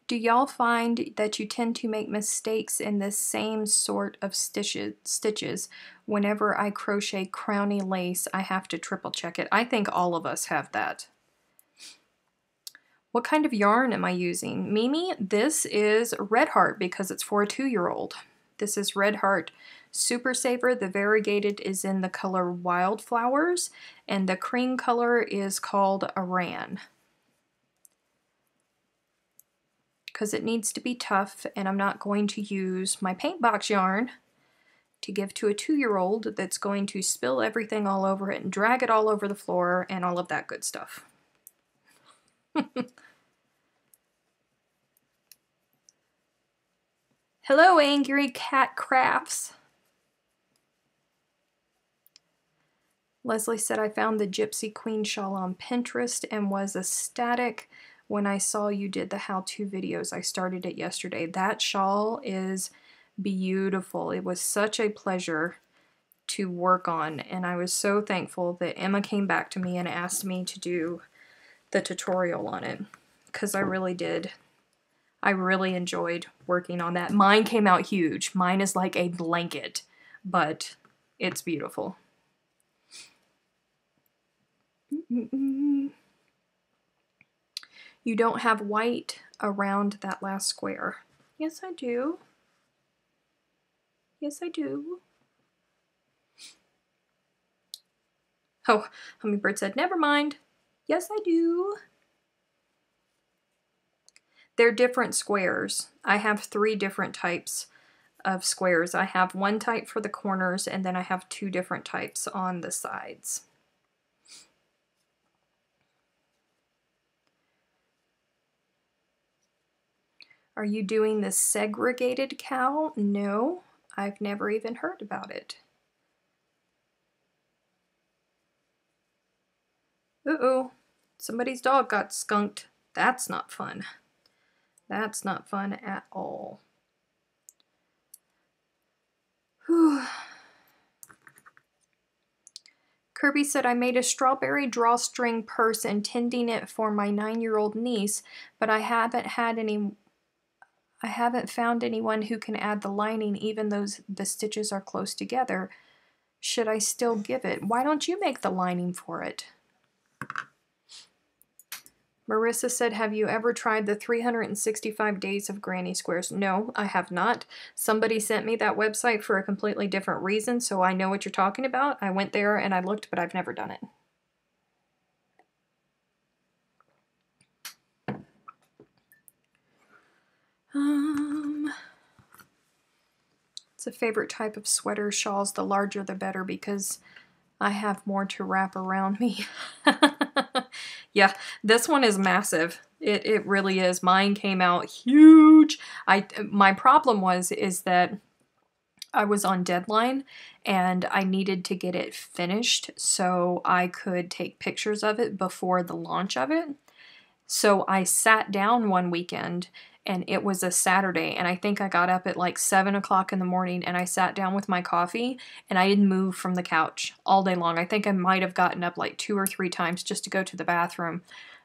Do y'all find that you tend to make mistakes in the same sort of stitches? Whenever I crochet crowny lace, I have to triple check it. I think all of us have that. What kind of yarn am I using? Mimi, this is Red Heart because it's for a 2-year-old. This is Red Heart Super Saver, the variegated, is in the color Wildflowers, and the cream color is called Aran. Because it needs to be tough, and I'm not going to use my paint box yarn to give to a 2-year-old that's going to spill everything all over it and drag it all over the floor and all of that good stuff. Hello, Angry Cat Crafts. Leslie said, I found the Gypsy Queen shawl on Pinterest and was ecstatic when I saw you did the how-to videos. I started it yesterday. That shawl is beautiful. It was such a pleasure to work on, and I was so thankful that Emma came back to me and asked me to do the tutorial on it, because I really did. I really enjoyed working on that. Mine came out huge. Mine is like a blanket, but it's beautiful. You don't have white around that last square. Yes, I do. Yes, I do. Oh, Hummingbird said, never mind. Yes, I do. They're different squares. I have 3 different types of squares. I have one type for the corners, and then I have 2 different types on the sides. Are you doing the segregated cowl? No, I've never even heard about it. Uh-oh, somebody's dog got skunked. That's not fun. That's not fun at all. Whew. Kirby said, I made a strawberry drawstring purse intending it for my 9-year-old niece, but I haven't found anyone who can add the lining even though the stitches are close together. Should I still give it? Why don't you make the lining for it? Marissa said, have you ever tried the 365 Days of Granny Squares? No, I have not. Somebody sent me that website for a completely different reason, so I know what you're talking about. I went there and I looked, but I've never done it. It's a favorite type of sweater shawls. The larger the better because I have more to wrap around me. Yeah, this one is massive. It really is. Mine came out huge. My problem is that I was on deadline and I needed to get it finished so I could take pictures of it before the launch of it. So I sat down one weekend, and it was a Saturday, and I think I got up at like 7 o'clock in the morning, and I sat down with my coffee, and I didn't move from the couch all day long. I think I might have gotten up like 2 or 3 times just to go to the bathroom.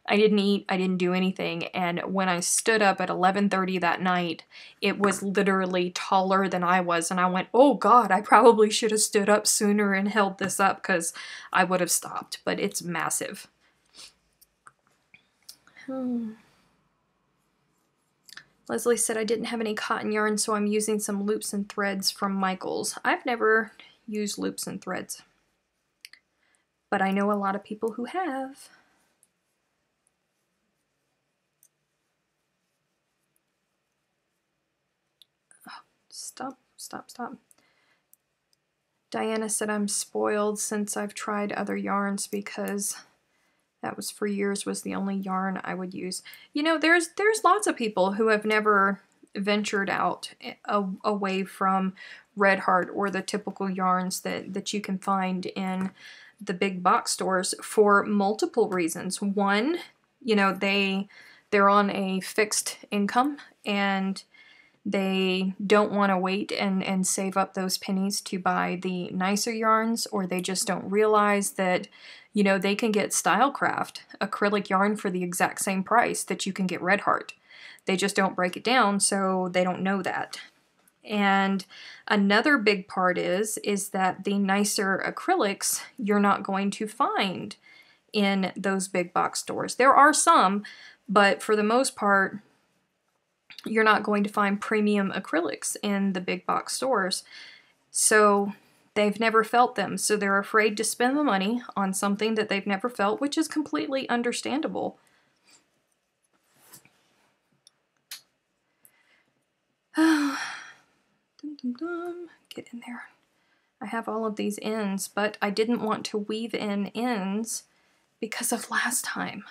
I didn't eat, I didn't do anything, and when I stood up at 11:30 that night, it was literally taller than I was, and I went, oh God, I probably should have stood up sooner and held this up because I would have stopped, but it's massive. Leslie said, I didn't have any cotton yarn, so I'm using some loops and threads from Michaels. I've never used loops and threads, but I know a lot of people who have. Oh, stop. Diana said, I'm spoiled since I've tried other yarns because that was for years was the only yarn I would use. You know, there's lots of people who have never ventured out away from Red Heart or the typical yarns that you can find in the big box stores for multiple reasons. One, you know, they're on a fixed income and they don't want to wait and save up those pennies to buy the nicer yarns, or they just don't realize that, you know, they can get Stylecraft acrylic yarn for the exact same price that you can get Red Heart. They just don't break it down, so they don't know that. And another big part is that the nicer acrylics you're not going to find in those big box stores. There are some, but for the most part, you're not going to find premium acrylics in the big box stores. So they've never felt them. So they're afraid to spend the money on something that they've never felt, which is completely understandable. Dum, dum, dum. Get in there. I have all of these ends, but I didn't want to weave in ends because of last time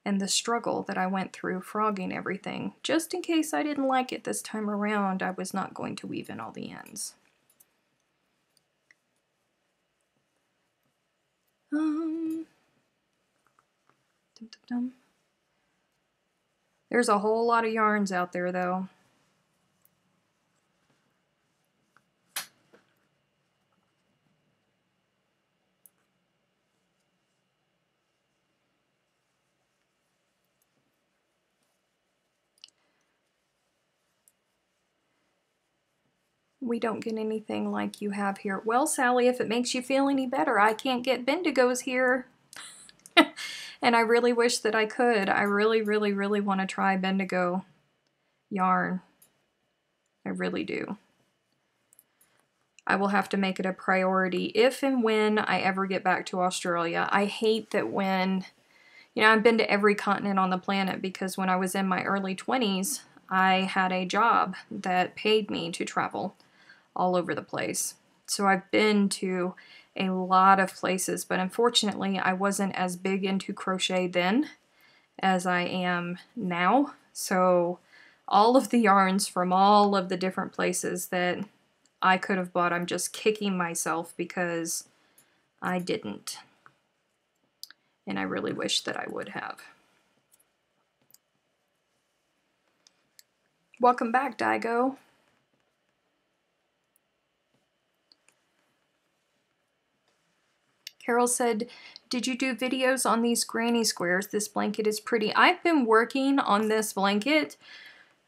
and the struggle that I went through frogging everything. Just in case I didn't like it this time around, I was not going to weave in all the ends. Dum, dum, dum. There's a whole lot of yarns out there though. We don't get anything like you have here. Well, Sally, if it makes you feel any better, I can't get Bendigos here. And I really wish that I could. I really, really, really want to try Bendigo yarn. I really do. I will have to make it a priority if and when I ever get back to Australia. I hate that when, you know, I've been to every continent on the planet because when I was in my early 20s, I had a job that paid me to travel all over the place. So I've been to a lot of places, but unfortunately I wasn't as big into crochet then as I am now. So all of the yarns from all of the different places that I could have bought, I'm just kicking myself because I didn't. And I really wish that I would have. Welcome back, Daigo. Carol said, did you do videos on these granny squares? This blanket is pretty. I've been working on this blanket,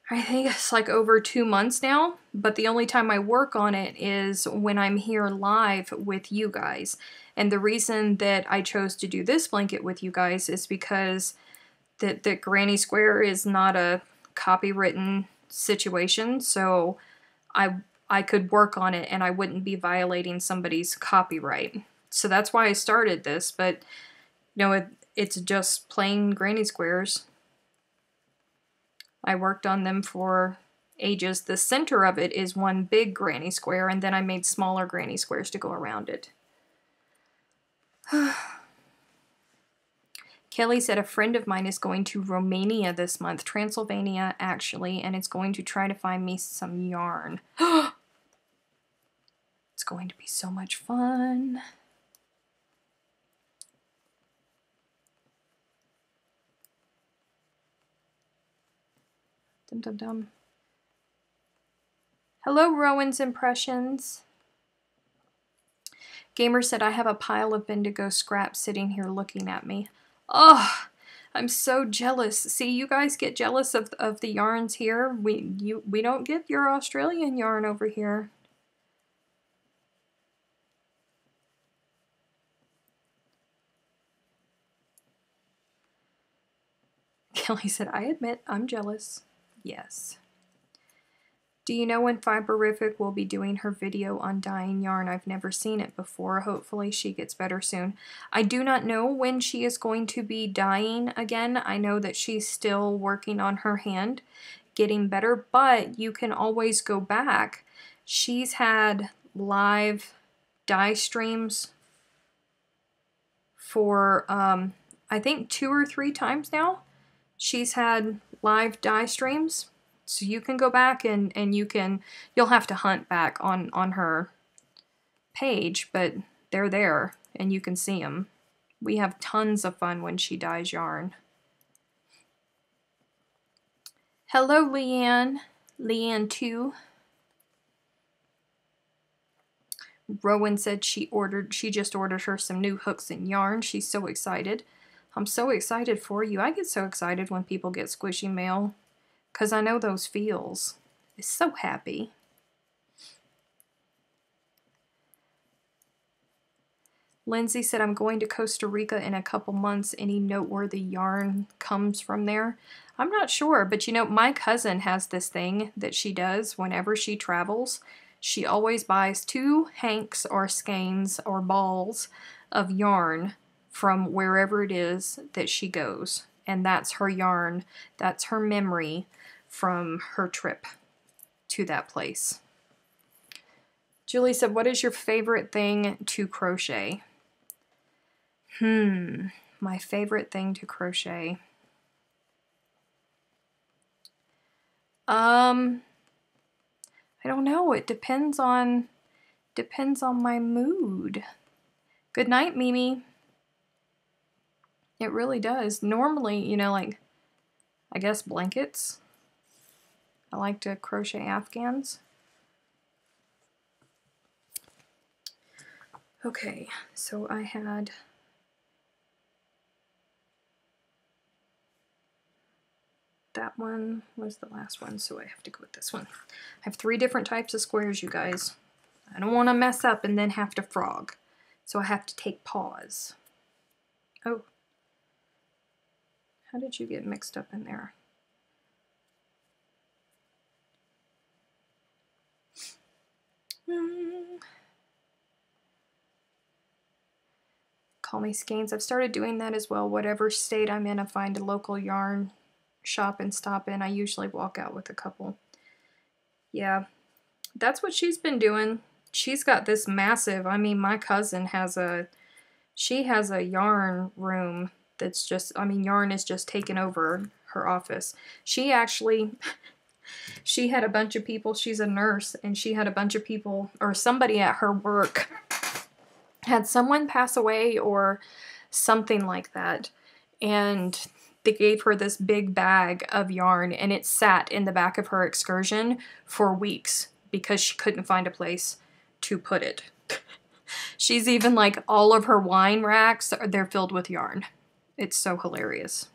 I think it's like over 2 months now, but the only time I work on it is when I'm here live with you guys. And the reason that I chose to do this blanket with you guys is because the granny square is not a copywritten situation, so I could work on it and I wouldn't be violating somebody's copyright. So that's why I started this, but you know, it's just plain granny squares. I worked on them for ages. The center of it is one big granny square, and then I made smaller granny squares to go around it. Kelly said a friend of mine is going to Romania this month, Transylvania actually, and it's going to try to find me some yarn. It's going to be so much fun. Dum dum dum. Hello, Rowan's Impressions. Gamer said, I have a pile of Bendigo scraps sitting here looking at me. Oh, I'm so jealous. See, you guys get jealous of the yarns here. We don't get your Australian yarn over here. Kelly said, I admit I'm jealous. Yes. Do you know when Fiberific will be doing her video on dyeing yarn? I've never seen it before. Hopefully she gets better soon. I do not know when she is going to be dyeing again. I know that she's still working on her hand, getting better, but you can always go back. She's had live dye streams for, I think 2 or 3 times now. She's had live dye streams, so you can go back and you'll have to hunt back on her page, but they're there and you can see them. We have tons of fun when she dyes yarn. Hello, Leanne. Leanne 2. Rowan said she just ordered her some new hooks and yarn. She's so excited. I'm so excited for you. I get so excited when people get squishy mail because I know those feels. It's so happy. Lindsay said, I'm going to Costa Rica in a couple months. Any noteworthy yarn comes from there? I'm not sure, but you know, my cousin has this thing that she does whenever she travels. She always buys 2 hanks or skeins or balls of yarn from wherever it is that she goes. And that's her yarn. That's her memory from her trip to that place. Julie said, what is your favorite thing to crochet? My favorite thing to crochet. I don't know. It depends on my mood. Good night, Mimi. It really does. Normally, you know, like, I guess blankets. I like to crochet afghans. Okay, so I had that one was the last one, so I have to go with this one. I have 3 different types of squares, you guys. I don't want to mess up and then have to frog, so I have to take pause. Oh, how did you get mixed up in there? Call me skeins. I've started doing that as well. Whatever state I'm in, I find a local yarn shop and stop in. I usually walk out with a couple. Yeah, that's what she's been doing. She's got this massive, I mean, my cousin has she has a yarn room that's just, I mean, yarn is just taken over her office. She actually, she had a bunch of people, she's a nurse, and she had a bunch of people, or somebody at her work had someone pass away or something like that, and they gave her this big bag of yarn, and it sat in the back of her excursion for weeks because she couldn't find a place to put it. She's even like, all of her wine racks, they're filled with yarn. It's so hilarious.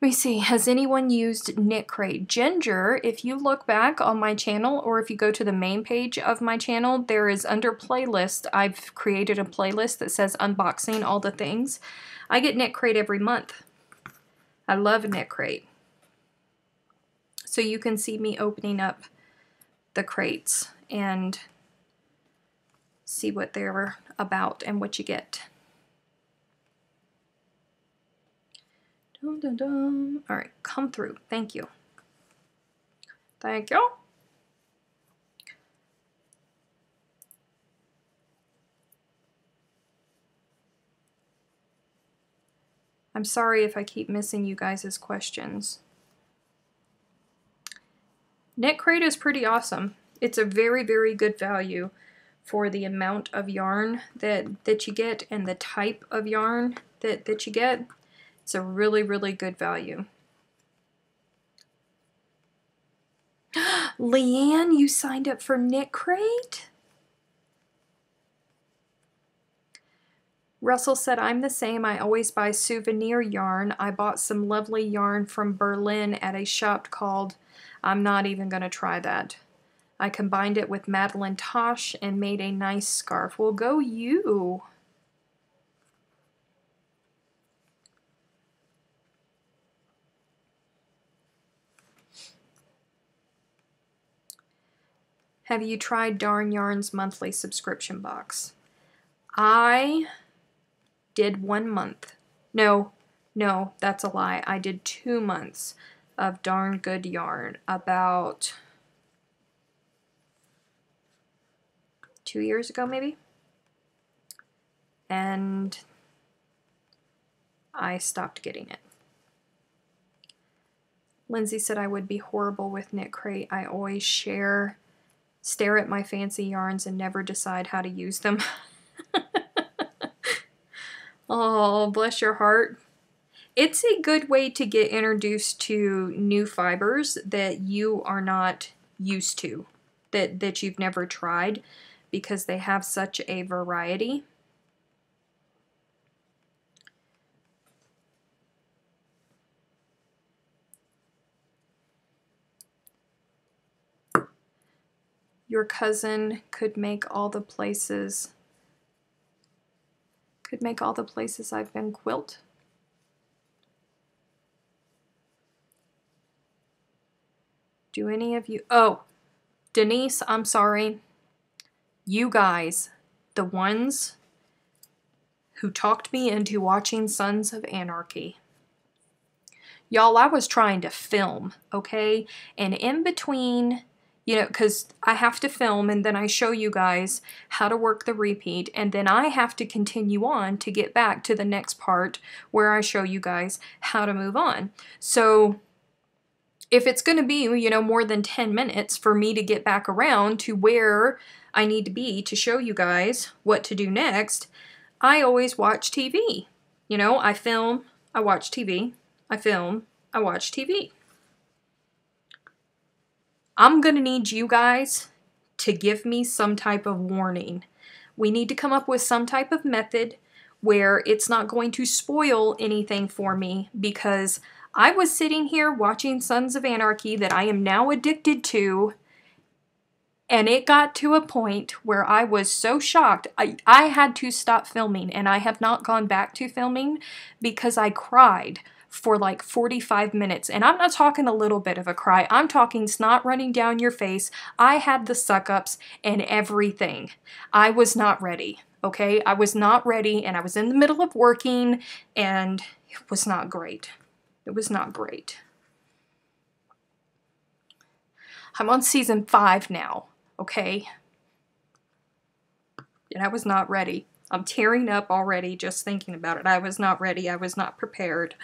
Let me see, has anyone used Knit Crate? Ginger, if you look back on my channel, or if you go to the main page of my channel, there is under playlist, I've created a playlist that says unboxing all the things. I get Knit Crate every month. I love Knit Crate. So you can see me opening up the crates and see what they're about and what you get. Dum, dum, dum. All right, come through. Thank you. Thank you. I'm sorry if I keep missing you guys' questions. Knit Crate is pretty awesome. It's a very, very good value for the amount of yarn that you get and the type of yarn that you get. It's a really, really good value. Leanne, you signed up for Knit Crate? Russell said, I'm the same. I always buy souvenir yarn. I bought some lovely yarn from Berlin at a shop called, I'm not even going to try that. I combined it with Madeline Tosh and made a nice scarf. Well, go you. Have you tried Darn Yarn's monthly subscription box? I did 1 month. No, that's a lie. I did 2 months of Darn Good Yarn about 2 years ago, maybe. And I stopped getting it. Lindsay said I would be horrible with Knit Crate. I always stare at my fancy yarns and never decide how to use them. Oh, bless your heart. It's a good way to get introduced to new fibers that you are not used to, that you've never tried, because they have such a variety. Your cousin could make all the places I've been quilt. Do any of you, oh, Denise, I'm sorry. You guys, the ones who talked me into watching Sons of Anarchy. Y'all, I was trying to film, okay? And in between, you know, because I have to film and then I show you guys how to work the repeat, and then I have to continue on to get back to the next part where I show you guys how to move on. So if it's going to be, you know, more than 10 minutes for me to get back around to where I need to be to show you guys what to do next, I always watch TV. You know, I film, I watch TV, I film, I watch TV. I'm going to need you guys to give me some type of warning. We need to come up with some type of method where it's not going to spoil anything for me, because I was sitting here watching Sons of Anarchy that I am now addicted to, and it got to a point where I was so shocked, I had to stop filming, and I have not gone back to filming because I cried for like 45 minutes. And I'm not talking a little bit of a cry. I'm talking snot running down your face. I had the suck-ups and everything. I was not ready, okay? I was not ready, and I was in the middle of working, and it was not great. It was not great. I'm on season 5 now, okay? And I was not ready. I'm tearing up already just thinking about it. I was not ready. I was not prepared.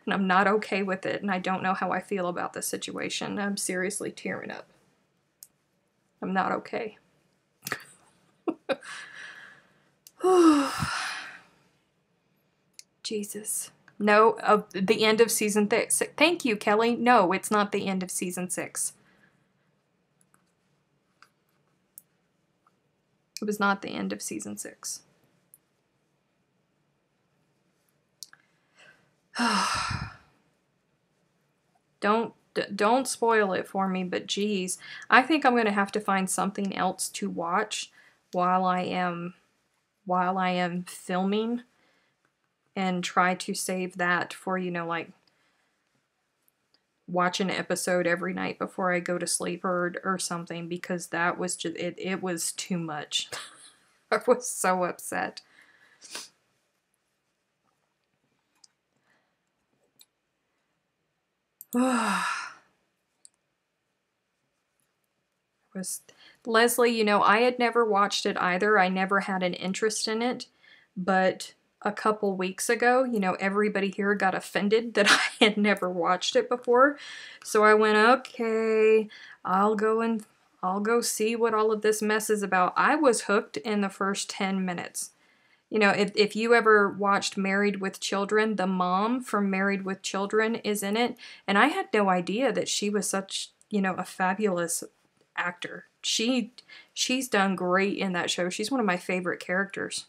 And I'm not okay with it, and I don't know how I feel about the situation. I'm seriously tearing up. I'm not okay. Jesus. No, the end of season 6. Thank you, Kelly. No, it's not the end of season 6. It was not the end of season 6. Don't spoil it for me, but geez, I think I'm going to have to find something else to watch while I am filming, and try to save that for, you know, like watch an episode every night before I go to sleep or something, because that was just it was too much. I was so upset. Leslie, you know, I had never watched it either. I never had an interest in it, but a couple weeks ago, you know, everybody here got offended that I had never watched it before. So I went, okay, I'll go see what all of this mess is about. I was hooked in the first 10 minutes. You know, if you ever watched Married with Children, the mom from Married with Children is in it. And I had no idea that she was such, you know, a fabulous actor. She's done great in that show. She's one of my favorite characters.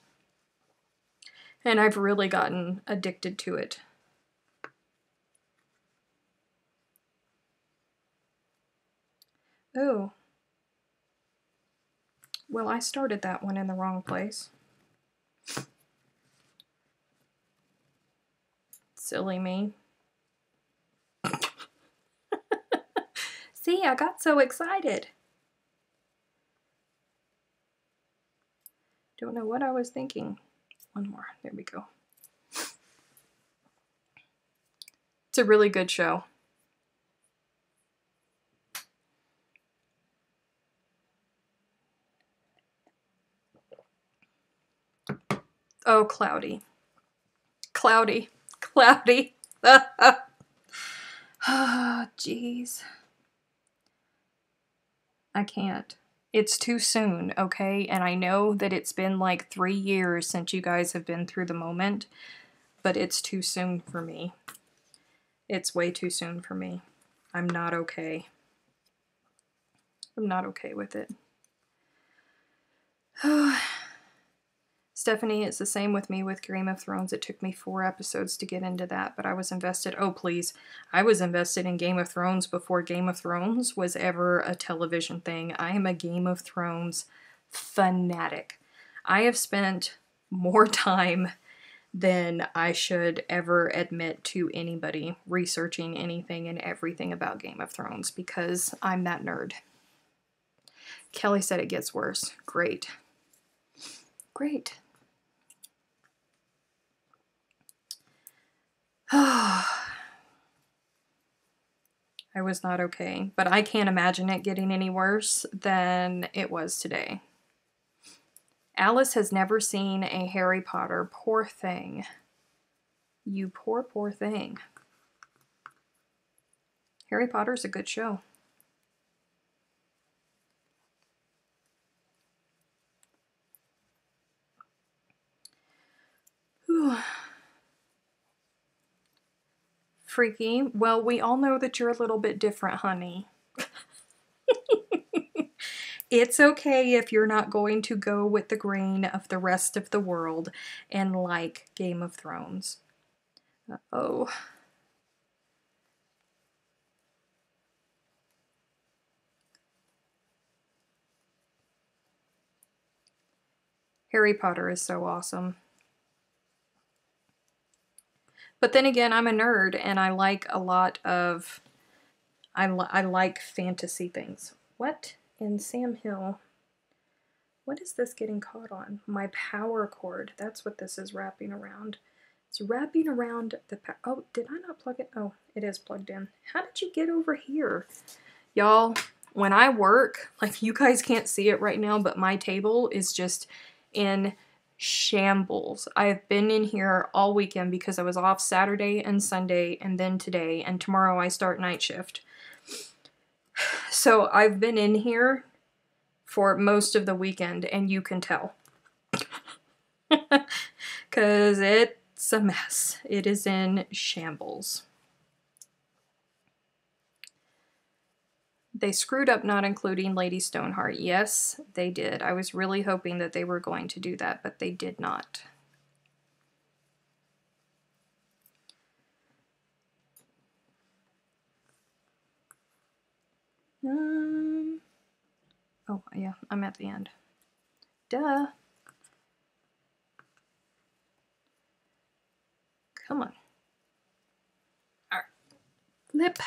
And I've really gotten addicted to it. Oh. Well, I started that one in the wrong place. Silly me. See, I got so excited. Don't know what I was thinking. One more. There we go. It's a really good show. Oh, cloudy. Cloudy. Cloudy. Ah, jeez. I can't. It's too soon, okay? And I know that it's been like 3 years since you guys have been through the moment, but it's too soon for me. It's way too soon for me. I'm not okay. I'm not okay with it. Stephanie, it's the same with me with Game of Thrones. It took me 4 episodes to get into that, but I was invested. Oh, please. I was invested in Game of Thrones before Game of Thrones was ever a television thing. I am a Game of Thrones fanatic. I have spent more time than I should ever admit to anybody researching anything and everything about Game of Thrones, because I'm that nerd. Kelly said it gets worse. Great. Great. I was not okay, but I can't imagine it getting any worse than it was today. Alice has never seen a Harry Potter. Poor thing. You poor, poor thing. Harry Potter's a good show. Whew. Freaky. Well, we all know that you're a little bit different, honey. It's okay if you're not going to go with the grain of the rest of the world and like Game of Thrones. Uh-oh. Harry Potter is so awesome. But then again, I'm a nerd and I like a lot of... I like fantasy things. What in Sam Hill? What is this getting caught on? My power cord. That's what this is wrapping around. It's wrapping around the... Oh, did I not plug it? Oh, it is plugged in. How did you get over here? Y'all, when I work, like you guys can't see it right now, but my table is just in shambles. I've been in here all weekend because I was off Saturday and Sunday and then today, and tomorrow I start night shift. So I've been in here for most of the weekend, and you can tell. Because it's a mess. It is in shambles. They screwed up not including Lady Stoneheart. Yes, they did. I was really hoping that they were going to do that, but they did not. Oh, yeah, I'm at the end. Duh. Come on. All right. Flip.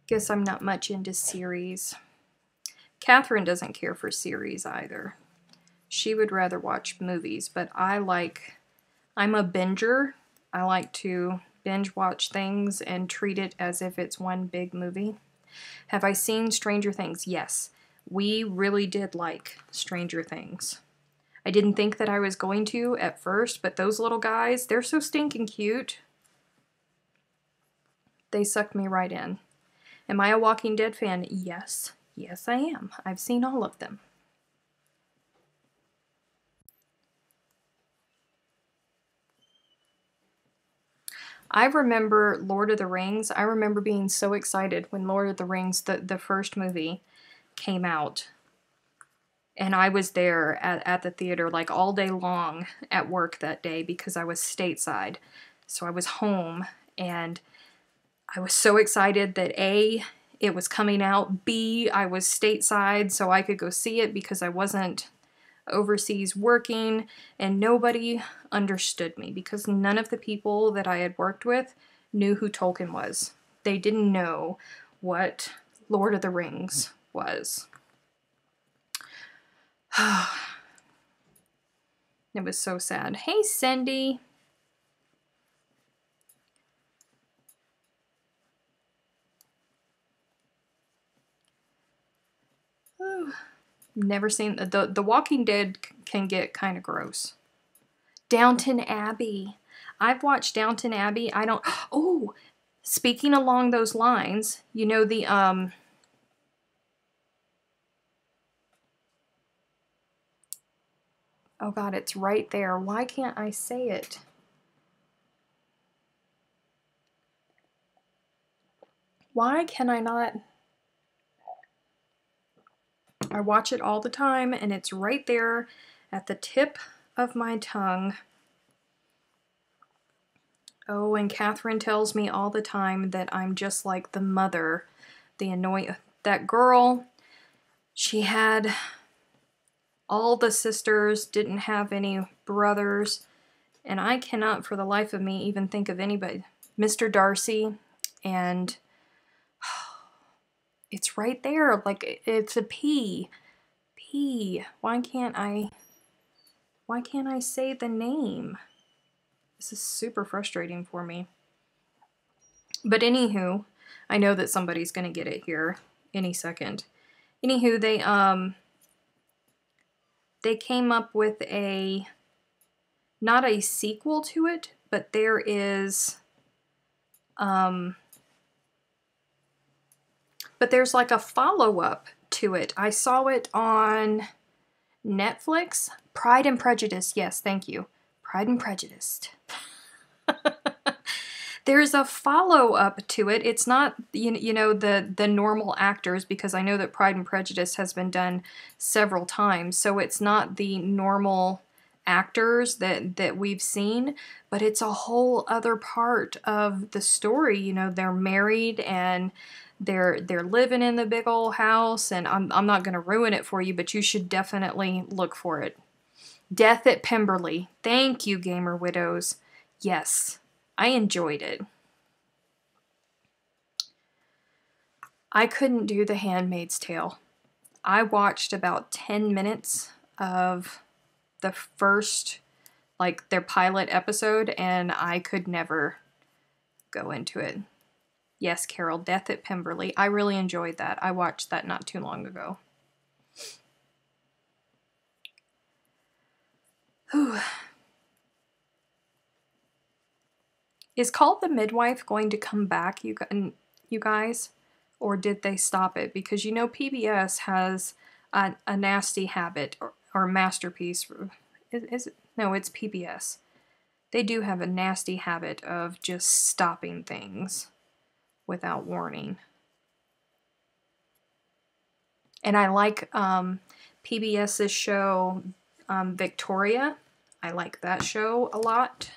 Guess I'm not much into series. Catherine doesn't care for series either. She would rather watch movies, but I'm a binger. I like to binge watch things and treat it as if it's one big movie. Have I seen Stranger Things? Yes. We really did like Stranger Things. I didn't think that I was going to at first, but those little guys, they're so stinking cute. They sucked me right in. Am I a Walking Dead fan? Yes. Yes, I am. I've seen all of them. I remember Lord of the Rings. I remember being so excited when Lord of the Rings, the first movie, came out. And I was there at the theater like all day long at work that day because I was stateside. So I was home and I was so excited that A, it was coming out, B, I was stateside so I could go see it because I wasn't overseas working, and nobody understood me because none of the people that I had worked with knew who Tolkien was. They didn't know what Lord of the Rings was. It was so sad. Hey, Cindy. Never seen the Walking Dead can get kind of gross. Downton Abbey. I've watched Downton Abbey. I don't. Oh, speaking along those lines, you know the Oh God, it's right there. Why can't I say it? Why can I not? I watch it all the time, and it's right there at the tip of my tongue. Oh, and Catherine tells me all the time that I'm just like the mother, that girl. She had all the sisters, didn't have any brothers, and I cannot for the life of me even think of anybody. Mr. Darcy and It's right there. Like, it's a P. P. Why can't I say the name? This is super frustrating for me. But anywho, I know that somebody's going to get it here any second. Anywho, they came up with not a sequel to it, but there is, but there's like a follow-up to it. I saw it on Netflix. Pride and Prejudice. Yes, thank you. Pride and Prejudice. There's a follow-up to it. It's not, you know, the normal actors, because I know that Pride and Prejudice has been done several times, so it's not the normal actors that we've seen, but it's a whole other part of the story. You know, they're married and they're living in the big old house, and I'm not going to ruin it for you, but you should definitely look for it. Death at Pemberley. Thank you, Gamer Widows. Yes. I enjoyed it. I couldn't do The Handmaid's Tale. I watched about 10 minutes of the first, like, their pilot episode, and I could never go into it. Yes, Carol, Death at Pemberley. I really enjoyed that. I watched that not too long ago. Whew. Is Called the Midwife going to come back, you guys? Or did they stop it? Because you know PBS has a nasty habit, or Masterpiece. Is it? No, it's PBS. They do have a nasty habit of just stopping things without warning. And I like PBS's show, Victoria. I like that show a lot.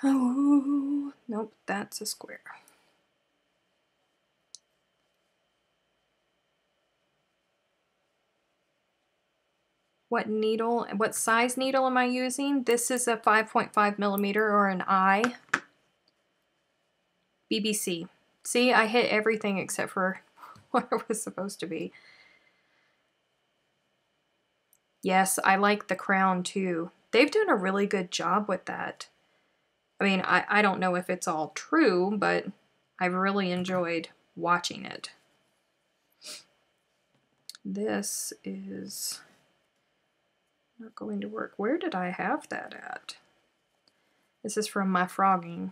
Oh, nope, that's a square. What size needle am I using? This is a 5.5 millimeter, or an I. BBC. See, I hit everything except for what it was supposed to be. Yes, I like the crown too. They've done a really good job with that. I mean, I don't know if it's all true, but I've really enjoyed watching it. This is not going to work. Where did I have that at? This is from my frogging.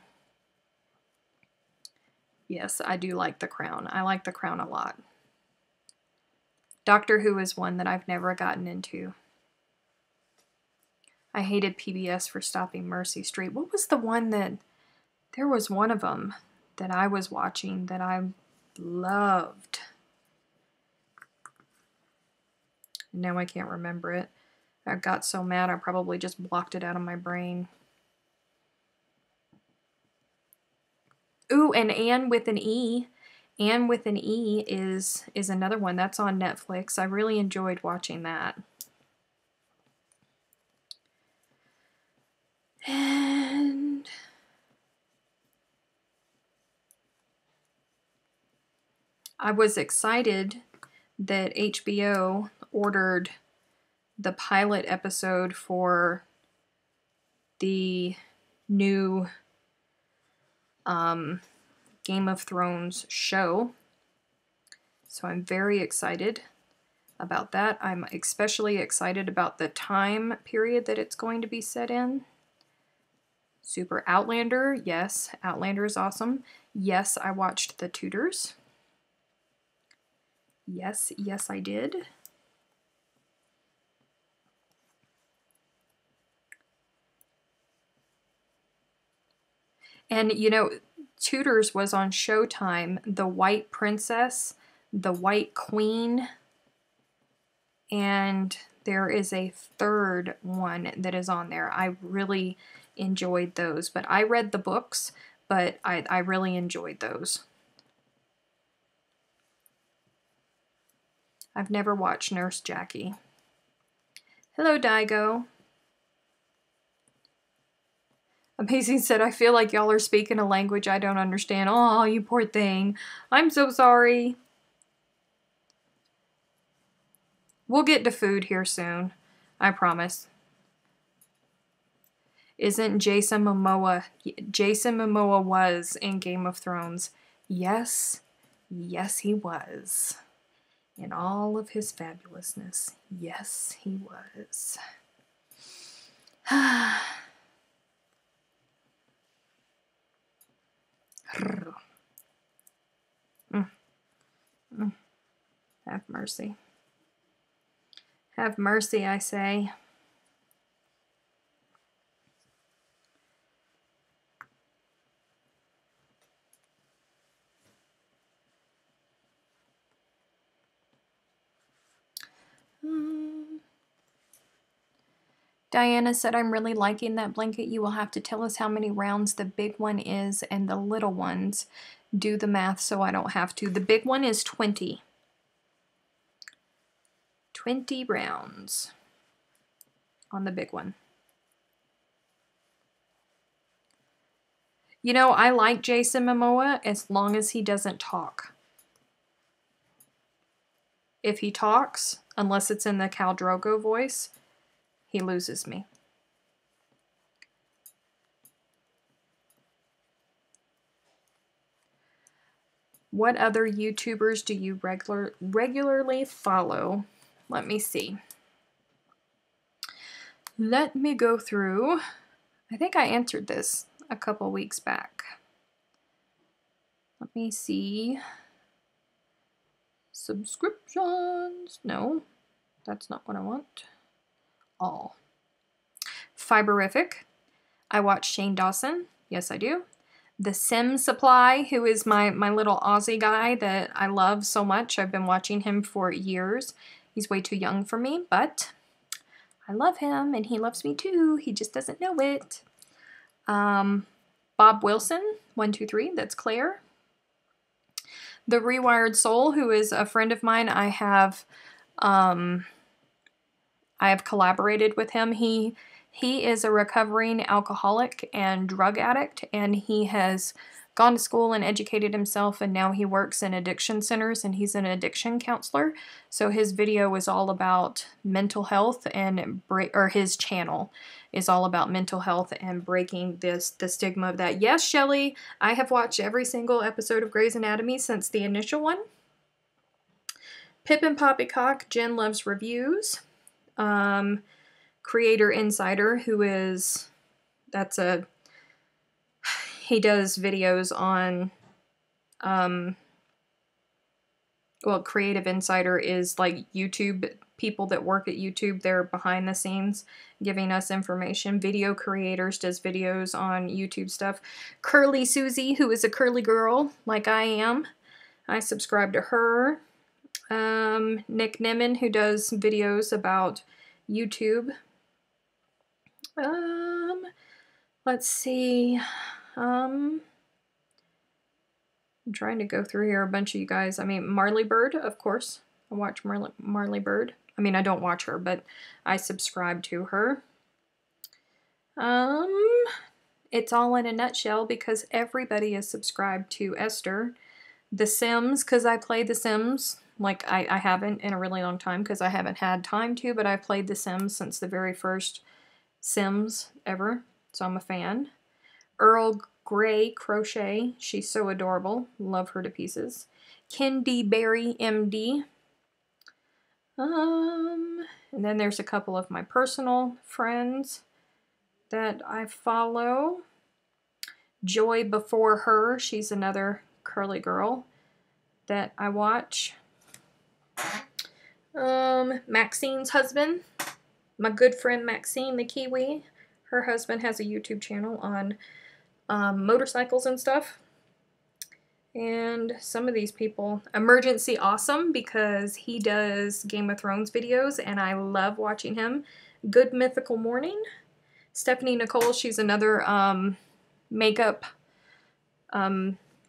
Yes, I do like the crown. I like the crown a lot. Doctor Who is one that I've never gotten into. I hated PBS for stopping Mercy Street. What was the one that... There was one of them that I was watching that I loved. Now I can't remember it. I got so mad I probably just blocked it out of my brain. Ooh, and Anne with an E. Anne with an E is another one. That's on Netflix. I really enjoyed watching that. And I was excited that HBO ordered the pilot episode for the new Game of Thrones show. So I'm very excited about that. I'm especially excited about the time period that it's going to be set in. Super. Outlander, yes, Outlander is awesome. Yes, I watched The Tudors. Yes, yes I did. And you know, Tudors was on Showtime. The White Princess, The White Queen, and there is a third one that is on there. I really enjoyed those, but I read the books, but I really enjoyed those. I've never watched Nurse Jackie. Hello, Daigo. Amazing said, I feel like y'all are speaking a language I don't understand. Oh, you poor thing. I'm so sorry. We'll get to food here soon. I promise. Isn't Jason Momoa... Jason Momoa was in Game of Thrones. Yes. Yes, he was. In all of his fabulousness. Yes, he was. Have mercy. Have mercy, I say. Diana said, I'm really liking that blanket. You will have to tell us how many rounds the big one is and the little ones. Do the math so I don't have to. The big one is 20. 20 rounds on the big one. You know, I like Jason Momoa as long as he doesn't talk. If he talks, unless it's in the Khal Drogo voice, he loses me. What other YouTubers do you regularly follow? Let me see. Let me go through. I think I answered this a couple weeks back. Let me see. Subscriptions. No, that's not what I want. All. Fiberific. I watch Shane Dawson. Yes, I do. The Sim Supply, who is my little Aussie guy that I love so much. I've been watching him for years. He's way too young for me, but I love him and he loves me too. He just doesn't know it. Bob Wilson, 123, that's Claire. The Rewired Soul, who is a friend of mine. I have collaborated with him. He is a recovering alcoholic and drug addict, and he has gone to school and educated himself, and now he works in addiction centers, and he's an addiction counselor. So his video is all about mental health, and his channel is all about mental health and breaking the stigma of that. Yes, Shelly, I have watched every single episode of Grey's Anatomy since the initial one. Pip and Poppycock, Jen Loves Reviews. Creator Insider, who is, he does videos on, well, Creative Insider is like YouTube, people that work at YouTube, they're behind the scenes giving us information. Video Creators does videos on YouTube stuff. Curly Susie, who is a curly girl like I am. I subscribe to her. Nick Nimmin, who does videos about YouTube. Let's see. I'm trying to go through here a bunch of you guys. I mean, Marley Bird, of course. I watch Marley Bird. I mean, I don't watch her, but I subscribe to her. It's all in a nutshell because everybody is subscribed to Esther. The Sims, because I play The Sims. Like, I haven't in a really long time because I haven't had time to, but I've played The Sims since the very first Sims ever, so I'm a fan. Earl Grey Crochet, she's so adorable, love her to pieces. Kendi Berry MD. And then there's a couple of my personal friends that I follow. Joy Before Her, she's another curly girl that I watch. Maxine's husband, my good friend Maxine the Kiwi, her husband has a YouTube channel on motorcycles and stuff. And some of these people, Emergency Awesome, because he does Game of Thrones videos and I love watching him. Good Mythical Morning. Stephanie Nicole, she's another makeup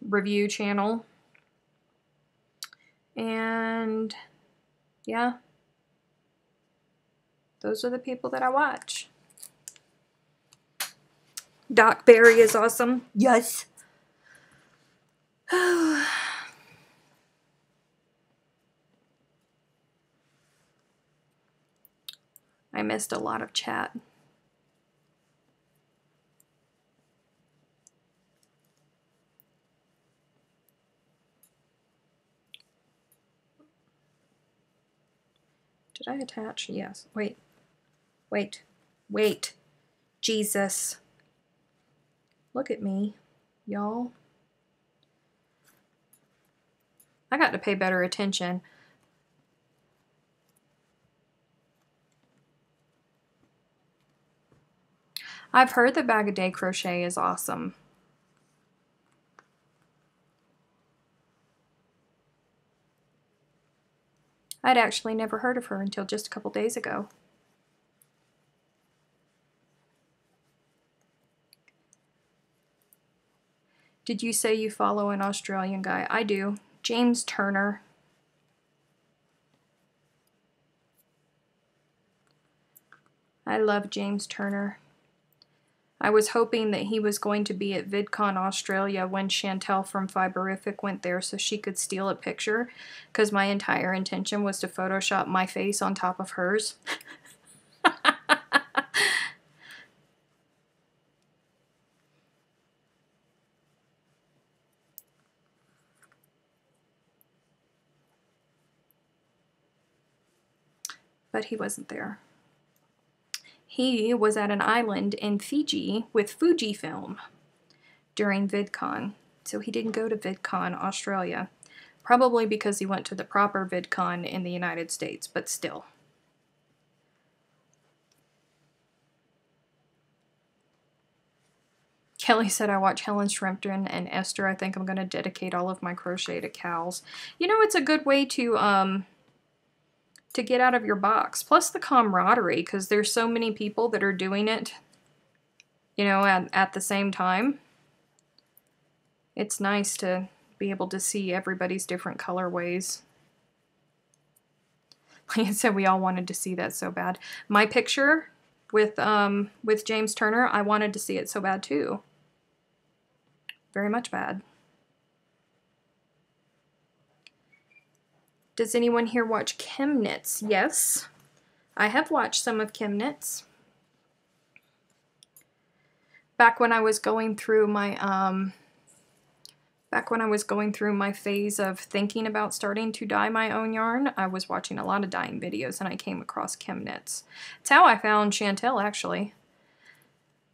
review channel. And yeah, those are the people that I watch. Doc Berry is awesome. Yes. I missed a lot of chat. Did I attach? Yes. Wait. Wait. Wait. Jesus. Look at me, y'all. I got to pay better attention. I've heard that Bag a Day Crochet is awesome. I'd actually never heard of her until just a couple days ago. Did you say you follow an Australian guy? I do. James Turner. I love James Turner. I was hoping that he was going to be at VidCon Australia when Chantel from Fiberific went there so she could steal a picture, because my entire intention was to Photoshop my face on top of hers. But he wasn't there. He was at an island in Fiji with Fujifilm during VidCon, so he didn't go to VidCon Australia. Probably because he went to the proper VidCon in the United States, but still. Kelly said, I watch Helen Shrimpton and Esther. I think I'm going to dedicate all of my crochet to cows. You know, it's a good way to get out of your box. Plus the camaraderie, because there's so many people that are doing it, you know, at the same time. It's nice to be able to see everybody's different colorways. Like I said, we all wanted to see that so bad. My picture with James Turner, I wanted to see it so bad too. Very much bad. Does anyone here watch Chemnitz? Yes, I have watched some of Chemnitz. Back when I was going through my phase of thinking about starting to dye my own yarn, I was watching a lot of dyeing videos and I came across Chemnitz. It's how I found Chantel, actually.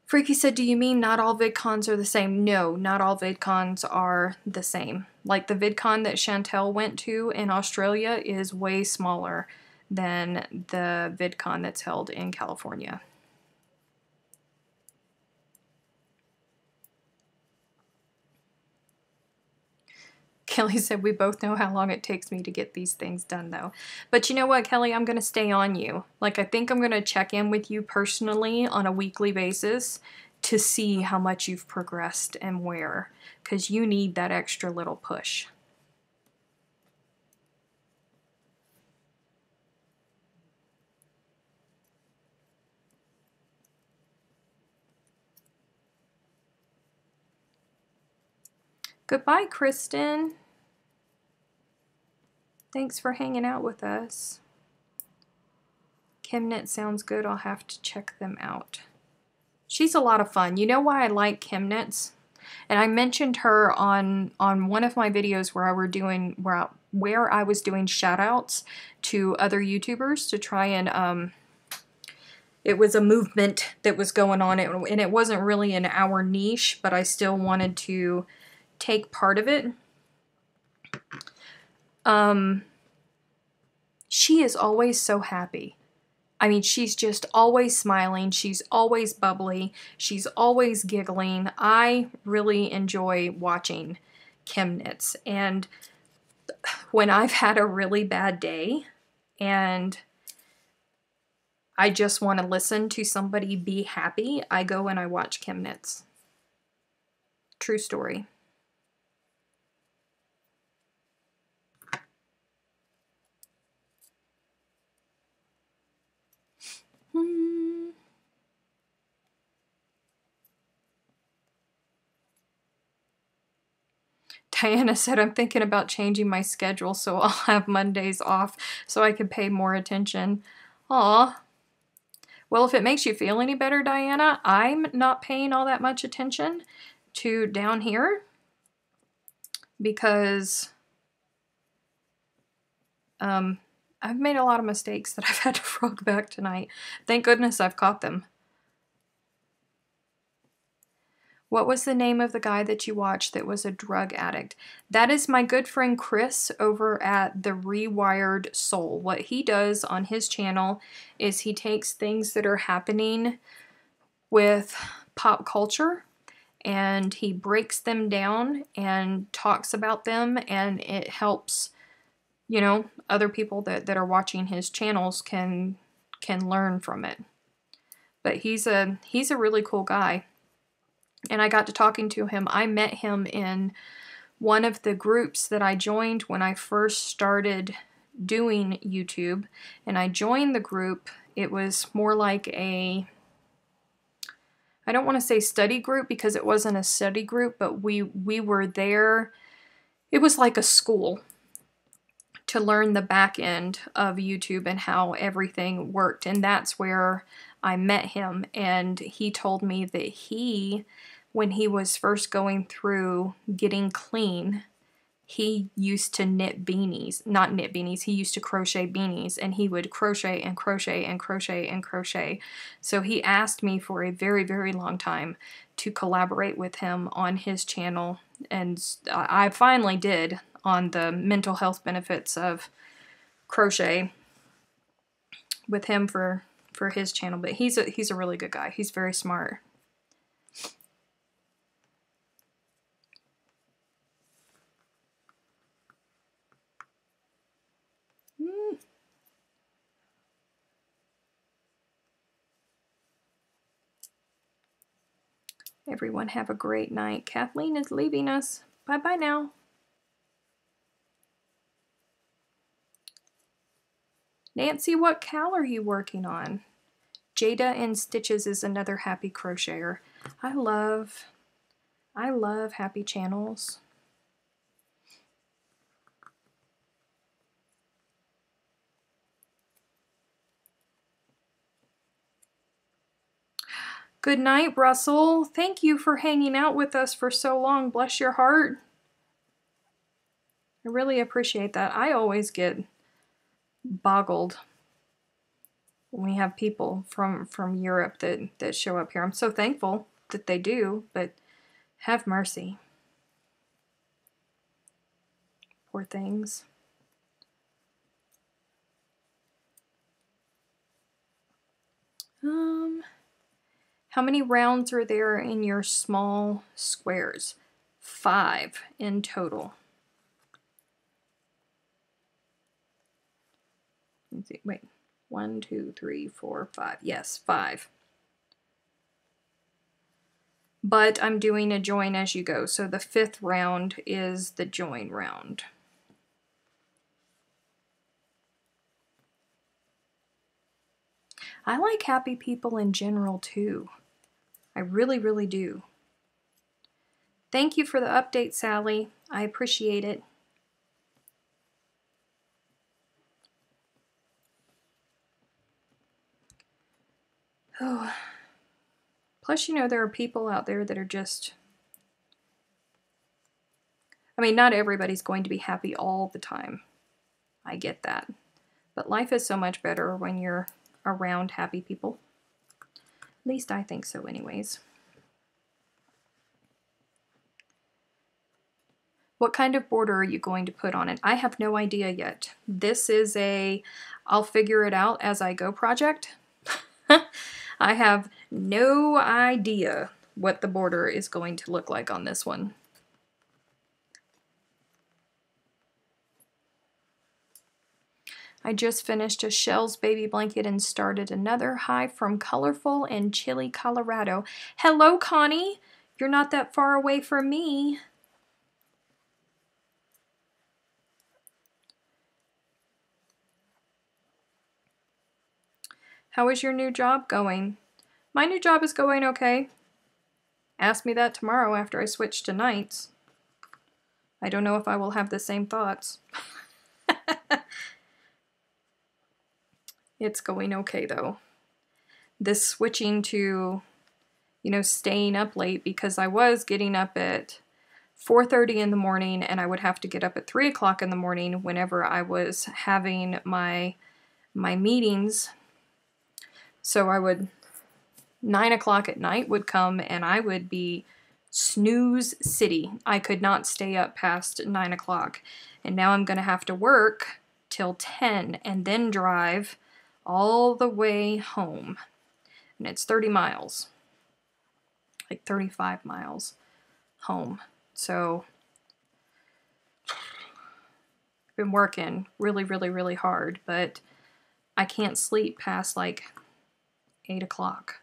Freaky said, do you mean not all VidCons are the same? No, not all VidCons are the same. Like the VidCon that Chantel went to in Australia is way smaller than the VidCon that's held in California. Kelly said, we both know how long it takes me to get these things done, though. But you know what, Kelly? I'm going to stay on you. Like, I think I'm going to check in with you personally on a weekly basis to see how much you've progressed and where, because you need that extra little push. Goodbye, Kristen. Thanks for hanging out with us. Chemnitz sounds good. I'll have to check them out. She's a lot of fun. You know why I like Chemnitz? And I mentioned her on one of my videos where I was doing shout outs to other YouTubers to try and it was a movement that was going on, and it wasn't really in our niche, but I still wanted to take part of it. She is always so happy. I mean, she's just always smiling. She's always bubbly. She's always giggling. I really enjoy watching Chemnitz. And when I've had a really bad day and I just want to listen to somebody be happy, I go and I watch Chemnitz. True story. Diana said, I'm thinking about changing my schedule so I'll have Mondays off so I can pay more attention. Aw. Well, if it makes you feel any better, Diana, I'm not paying all that much attention to down here because I've made a lot of mistakes that I've had to frog back tonight. Thank goodness I've caught them. What was the name of the guy that you watched that was a drug addict? That is my good friend Chris over at The Rewired Soul. What he does on his channel is he takes things that are happening with pop culture and he breaks them down and talks about them, and it helps, you know, other people that are watching his channels can learn from it. But he's a really cool guy. And I got to talking to him. I met him in one of the groups that I joined when I first started doing YouTube. And I joined the group. It was more like a, I don't want to say study group because it wasn't a study group, but we were there. It was like a school to learn the back end of YouTube and how everything worked. And that's where I met him. And he told me that he, when he was first going through getting clean, he used to knit beanies, not knit beanies, he used to crochet beanies, and he would crochet and crochet and crochet and crochet. So he asked me for a very, very long time to collaborate with him on his channel, and I finally did on the mental health benefits of crochet with him for his channel. But he's a really good guy. He's very smart. Everyone have a great night. Kathleen is leaving us. Bye-bye now. Nancy, what cowl are you working on? Jada and Stitches is another happy crocheter. I love happy channels. Good night, Russell. Thank you for hanging out with us for so long. Bless your heart. I really appreciate that. I always get boggled when we have people from Europe that show up here. I'm so thankful that they do, but have mercy. Poor things. How many rounds are there in your small squares? 5 in total. Let's see, wait. 1, 2, 3, 4, 5. Yes, 5. But I'm doing a join as you go, so the 5th round is the join round. I like happy people in general too. I really, really do. Thank you for the update, Sally. I appreciate it. Oh. Plus, you know, there are people out there that are just... I mean, not everybody's going to be happy all the time. I get that. But life is so much better when you're around happy people. At least I think so anyways. What kind of border are you going to put on it? I have no idea yet. This is a I'll figure it out as I go project. I have no idea what the border is going to look like on this one. I just finished a Shell's baby blanket and started another. Hi from colorful and chilly Colorado. Hello, Connie. You're not that far away from me. How is your new job going? My new job is going okay. Ask me that tomorrow after I switch to nights. I don't know if I will have the same thoughts. It's going okay though. This switching to, you know, staying up late, because I was getting up at 4:30 in the morning and I would have to get up at 3 o'clock in the morning whenever I was having my meetings. So I would, 9 o'clock at night would come and I would be snooze city. I could not stay up past 9 o'clock. And now I'm going to have to work till 10 and then drive all the way home. And it's 30 miles. Like 35 miles home. So I've been working really, really, really hard, but I can't sleep past like 8 o'clock.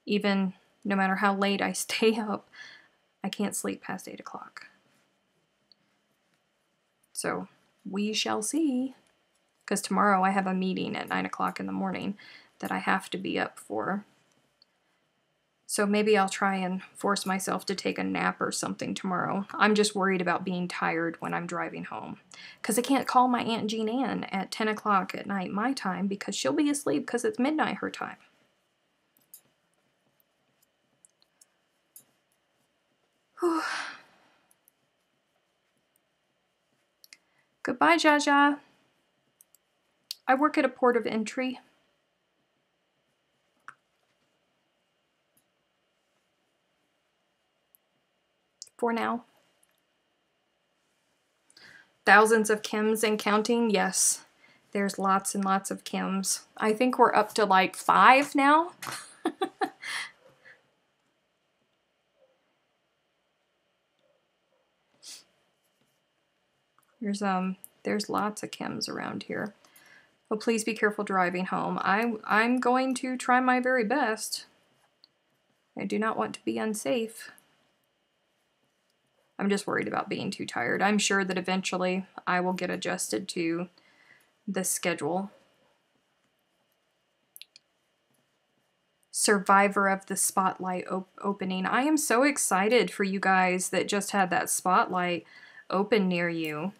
Even no matter how late I stay up, I can't sleep past 8 o'clock. So we shall see. Because tomorrow I have a meeting at 9 o'clock in the morning that I have to be up for. So maybe I'll try and force myself to take a nap or something tomorrow. I'm just worried about being tired when I'm driving home. Because I can't call my Aunt Jean Ann at 10 o'clock at night my time because she'll be asleep because it's midnight her time. Whew. Goodbye, Jaja. I work at a port of entry. For now. Thousands of Kims and counting? Yes. There's lots and lots of Kims. I think we're up to like 5 now. There's lots of Kims around here. Oh, please be careful driving home. I'm going to try my very best. I do not want to be unsafe. I'm just worried about being too tired. I'm sure that eventually I will get adjusted to the schedule. Survivor of the Spotlight opening. I am so excited for you guys that just had that Spotlight open near you.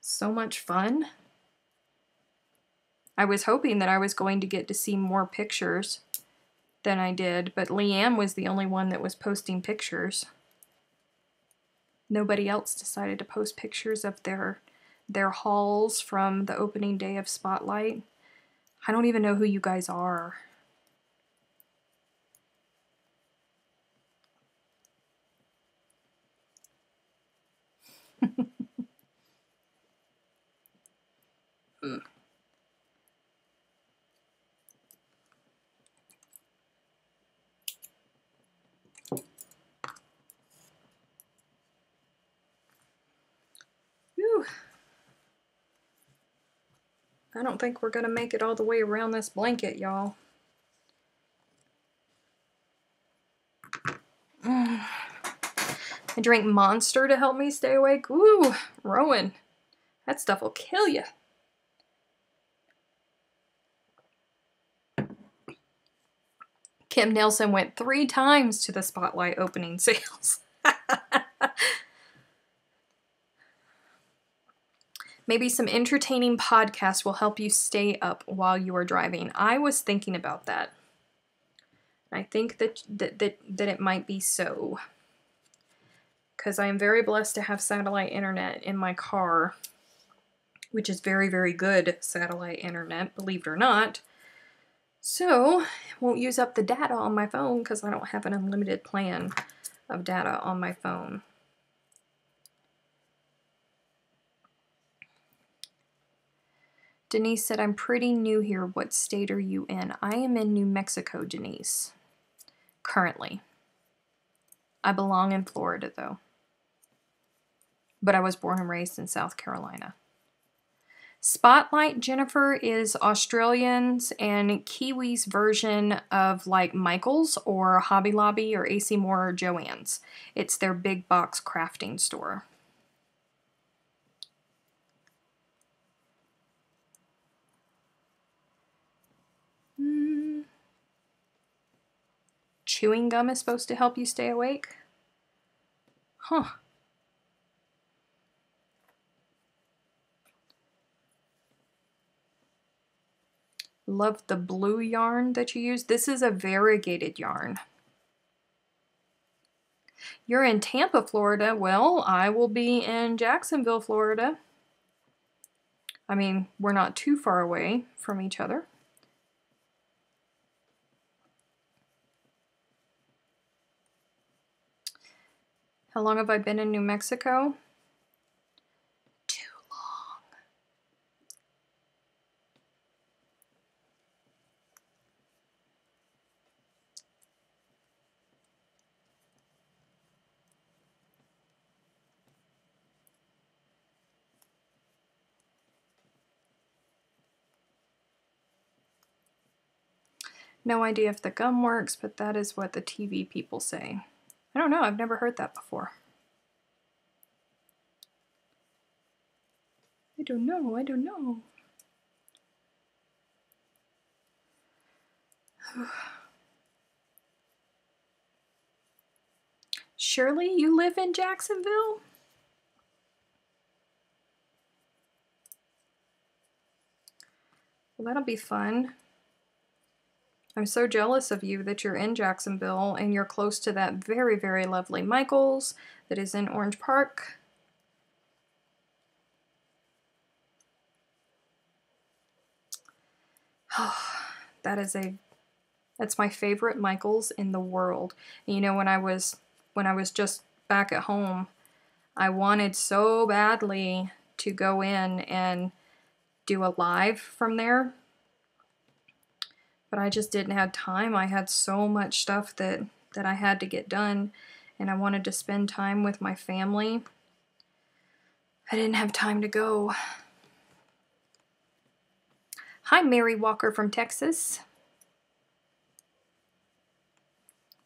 So much fun. I was hoping that I was going to get to see more pictures than I did, but Leanne was the only one that was posting pictures. Nobody else decided to post pictures of their hauls from the opening day of Spotlight. I don't even know who you guys are. Whew. I don't think we're gonna make it all the way around this blanket, y'all. I drink Monster to help me stay awake. Ooh, Rowan, that stuff will kill you. Kim Nelson went 3 times to the Spotlight opening sales. Maybe some entertaining podcasts will help you stay up while you are driving. I was thinking about that. I think that it might be so. Because I am very blessed to have satellite internet in my car, which is very, very good satellite internet, believe it or not. So, won't use up the data on my phone because I don't have an unlimited plan of data on my phone. Denise said, I'm pretty new here. What state are you in? I am in New Mexico, Denise. Currently. I belong in Florida, though. But I was born and raised in South Carolina. Spotlight, Jennifer, is Australians and Kiwis' version of like Michael's or Hobby Lobby or AC Moore or Joann's. It's their big box crafting store. Chewing gum is supposed to help you stay awake? Huh. Love the blue yarn that you use. This is a variegated yarn. You're in Tampa, Florida. Well, I will be in Jacksonville, Florida. I mean, we're not too far away from each other. How long have I been in New Mexico? Too long. No idea if the gum works, but that is what the TV people say. I don't know, I've never heard that before. I don't know, I don't know. Shirley, you live in Jacksonville? Well, that'll be fun. I'm so jealous of you that you're in Jacksonville and you're close to that very, very lovely Michael's that is in Orange Park. That's my favorite Michael's in the world. And you know, when I was just back at home, I wanted so badly to go in and do a live from there, but I just didn't have time. I had so much stuff that I had to get done, and I wanted to spend time with my family. I didn't have time to go. Hi, Mary Walker from Texas.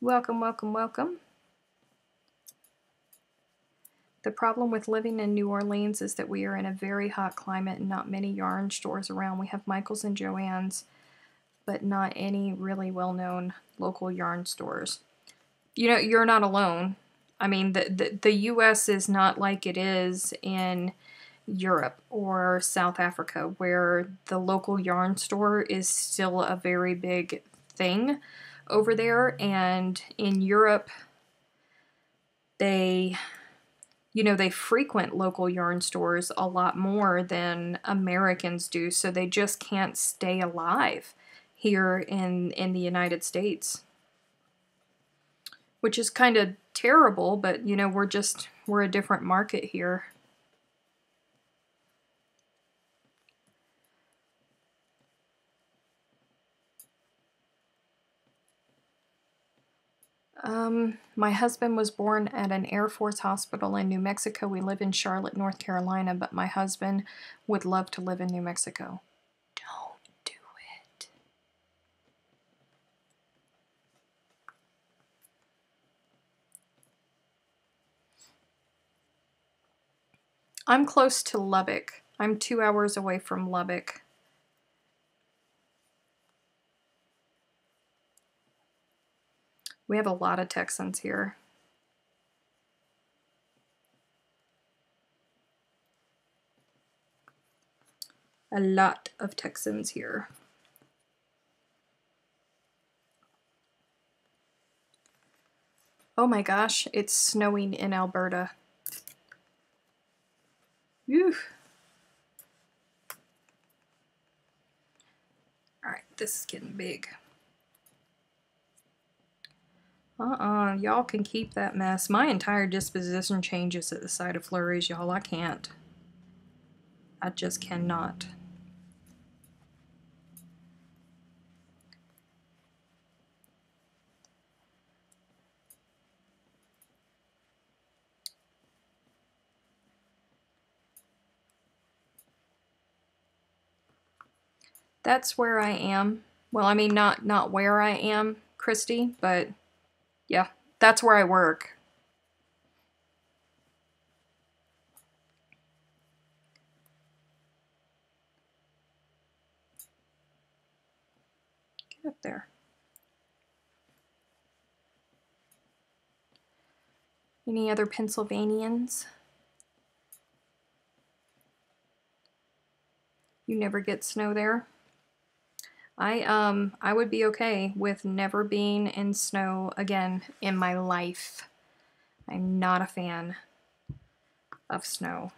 Welcome, welcome, welcome. The problem with living in New Orleans is that we are in a very hot climate and not many yarn stores around. We have Michael's and Joann's, but not any really well-known local yarn stores. You know, you're not alone. I mean, the U.S. is not like it is in Europe or South Africa, where the local yarn store is still a very big thing over there. And in Europe, they frequent local yarn stores a lot more than Americans do, so they just can't stay alive here in the United States, which is kind of terrible, but you know, we're a different market here. My husband was born at an Air Force hospital in New Mexico. We live in Charlotte, North Carolina, but my husband would love to live in New Mexico. Don't do it. I'm close to Lubbock. I'm 2 hours away from Lubbock. We have a lot of Texans here. A lot of Texans here. Oh my gosh, it's snowing in Alberta. Whew. Alright, this is getting big. Y'all can keep that mess. My entire disposition changes at the sight of flurries, y'all. I can't. I just cannot. That's where I am. Well, I mean, not where I am, Christy, but yeah, that's where I work. Get up there. Any other Pennsylvanians? You never get snow there? I would be okay with never being in snow again in my life. I'm not a fan of snow.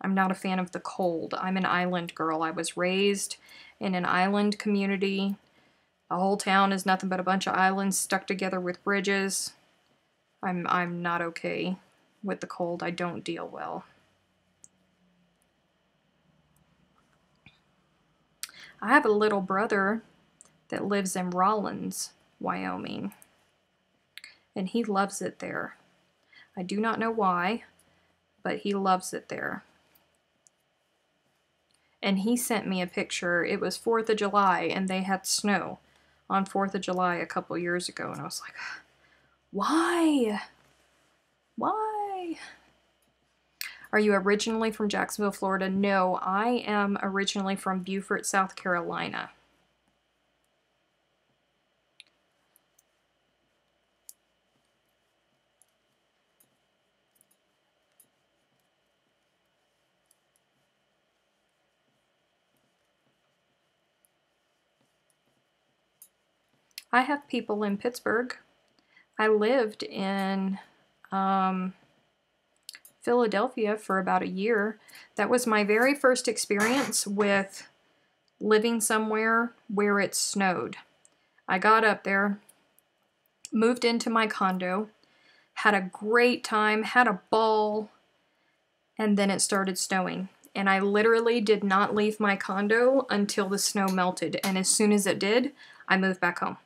I'm not a fan of the cold. I'm an island girl. I was raised in an island community. The whole town is nothing but a bunch of islands stuck together with bridges. I'm not okay with the cold. I don't deal well. I have a little brother that lives in Rawlins, Wyoming, and he loves it there. I do not know why, but he loves it there. And he sent me a picture. It was 4th of July, and they had snow on 4th of July a couple years ago, and I was like, why? Why? Are you originally from Jacksonville, Florida? No, I am originally from Beaufort, South Carolina. I have people in Pittsburgh. I lived in Philadelphia for about a year. That was my very first experience with living somewhere where it snowed. I got up there, moved into my condo, had a great time, had a ball, and then it started snowing. And I literally did not leave my condo until the snow melted. And as soon as it did, I moved back home.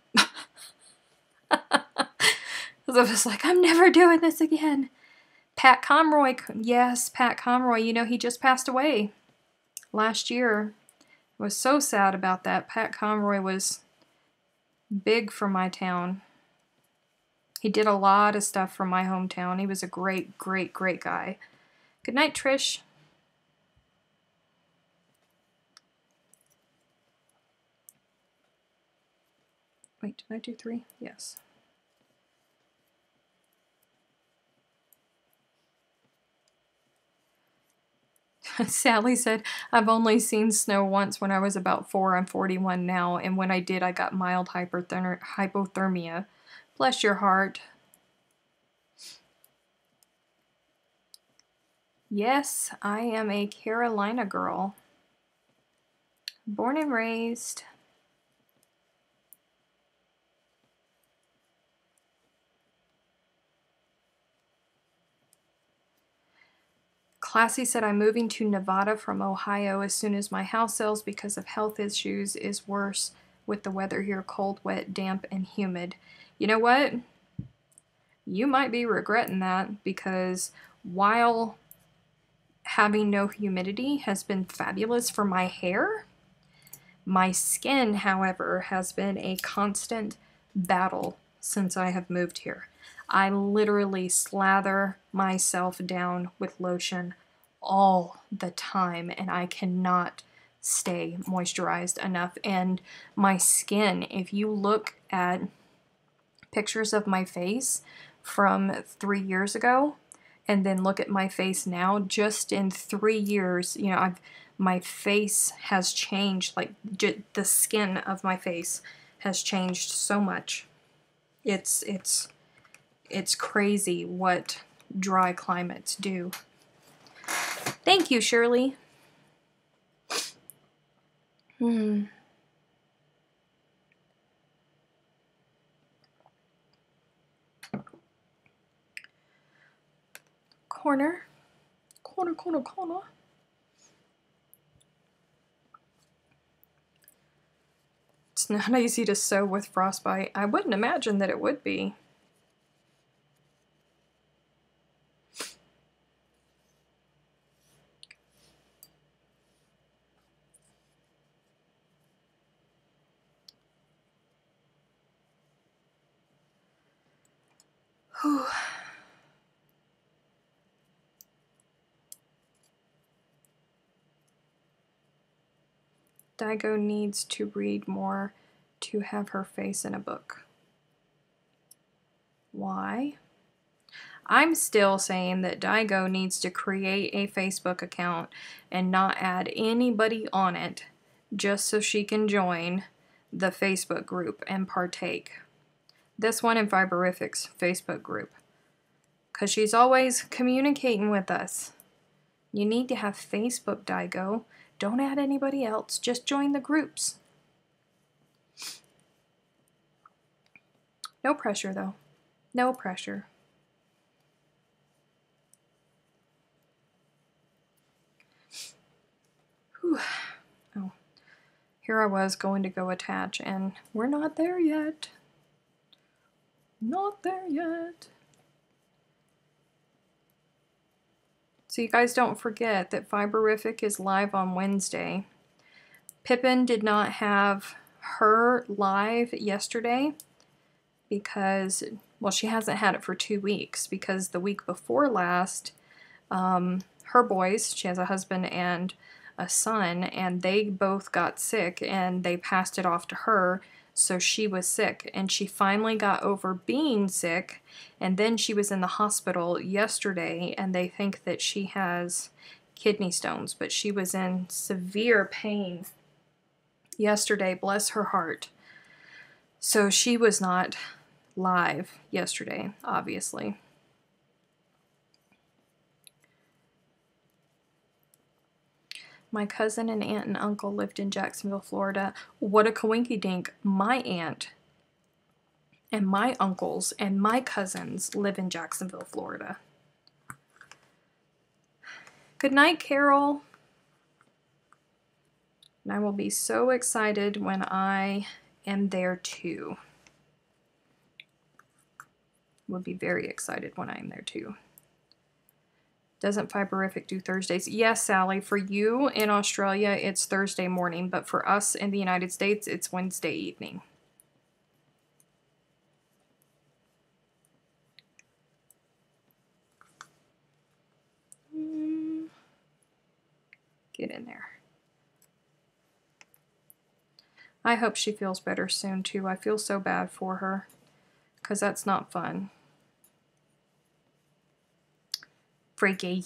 I was like, I'm never doing this again. Pat Conroy, yes, Pat Conroy, you know, he just passed away last year. I was so sad about that. Pat Conroy was big for my town. He did a lot of stuff for my hometown. He was a great, great, great guy. Good night, Trish. Wait, did I do 3? Yes. Sally said, I've only seen snow once when I was about 4. I'm 41 now, and when I did, I got mild hypothermia. Bless your heart. Yes, I am a Carolina girl. Born and raised. Classy said, I'm moving to Nevada from Ohio as soon as my house sells because of health issues is worse with the weather here, cold, wet, damp, and humid. You know what? You might be regretting that because while having no humidity has been fabulous for my hair, my skin, however, has been a constant battle since I have moved here. I literally slather myself down with lotion all the time, and I cannot stay moisturized enough. And my skin, if you look at pictures of my face from 3 years ago, and then look at my face now, just in 3 years, you know, my face has changed. Like, the skin of my face has changed so much. It's crazy what dry climates do. Thank you, Shirley. Corner. Corner, corner, corner. It's not easy to sew with frostbite. I wouldn't imagine that it would be. Whew. Daigo needs to read more to have her face in a book. Why? I'm still saying that Daigo needs to create a Facebook account and not add anybody on it just so she can join the Facebook group and partake. This one in Viberific's Facebook group. Because she's always communicating with us. You need to have Facebook, Daigo. Don't add anybody else. Just join the groups. No pressure, though. No pressure. Whew. Oh, here I was going to go attach, and we're not there yet. Not there yet. So you guys don't forget that Fiberific is live on Wednesday. Pippin did not have her live yesterday because, well, she hasn't had it for 2 weeks because the week before last, her boys, she has a husband and a son, and they both got sick and they passed it off to her. So she was sick, and she finally got over being sick, and then she was in the hospital yesterday, and they think that she has kidney stones, but she was in severe pain yesterday, bless her heart. So she was not live yesterday, obviously. My cousin and aunt and uncle lived in Jacksonville, Florida. What a coinkydink. My aunt and my uncles and my cousins live in Jacksonville, Florida. Good night, Carol. And I will be so excited when I am there too. Will be very excited when I am there too. Doesn't Fiberific do Thursdays? Yes, Sally. For you in Australia, it's Thursday morning, but for us in the United States, it's Wednesday evening. Get in there. I hope she feels better soon, too. I feel so bad for her, because that's not fun. Freaky.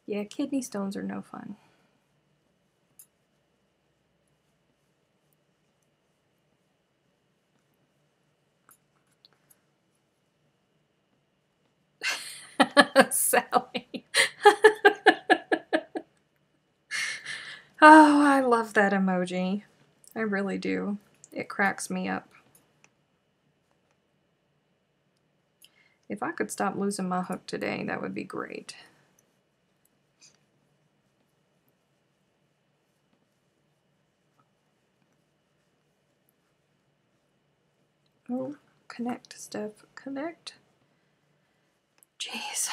Yeah, kidney stones are no fun. Sally. Oh, I love that emoji. I really do. It cracks me up. If I could stop losing my hook today, that would be great. Oh, connect, Steph. Connect. Jeez.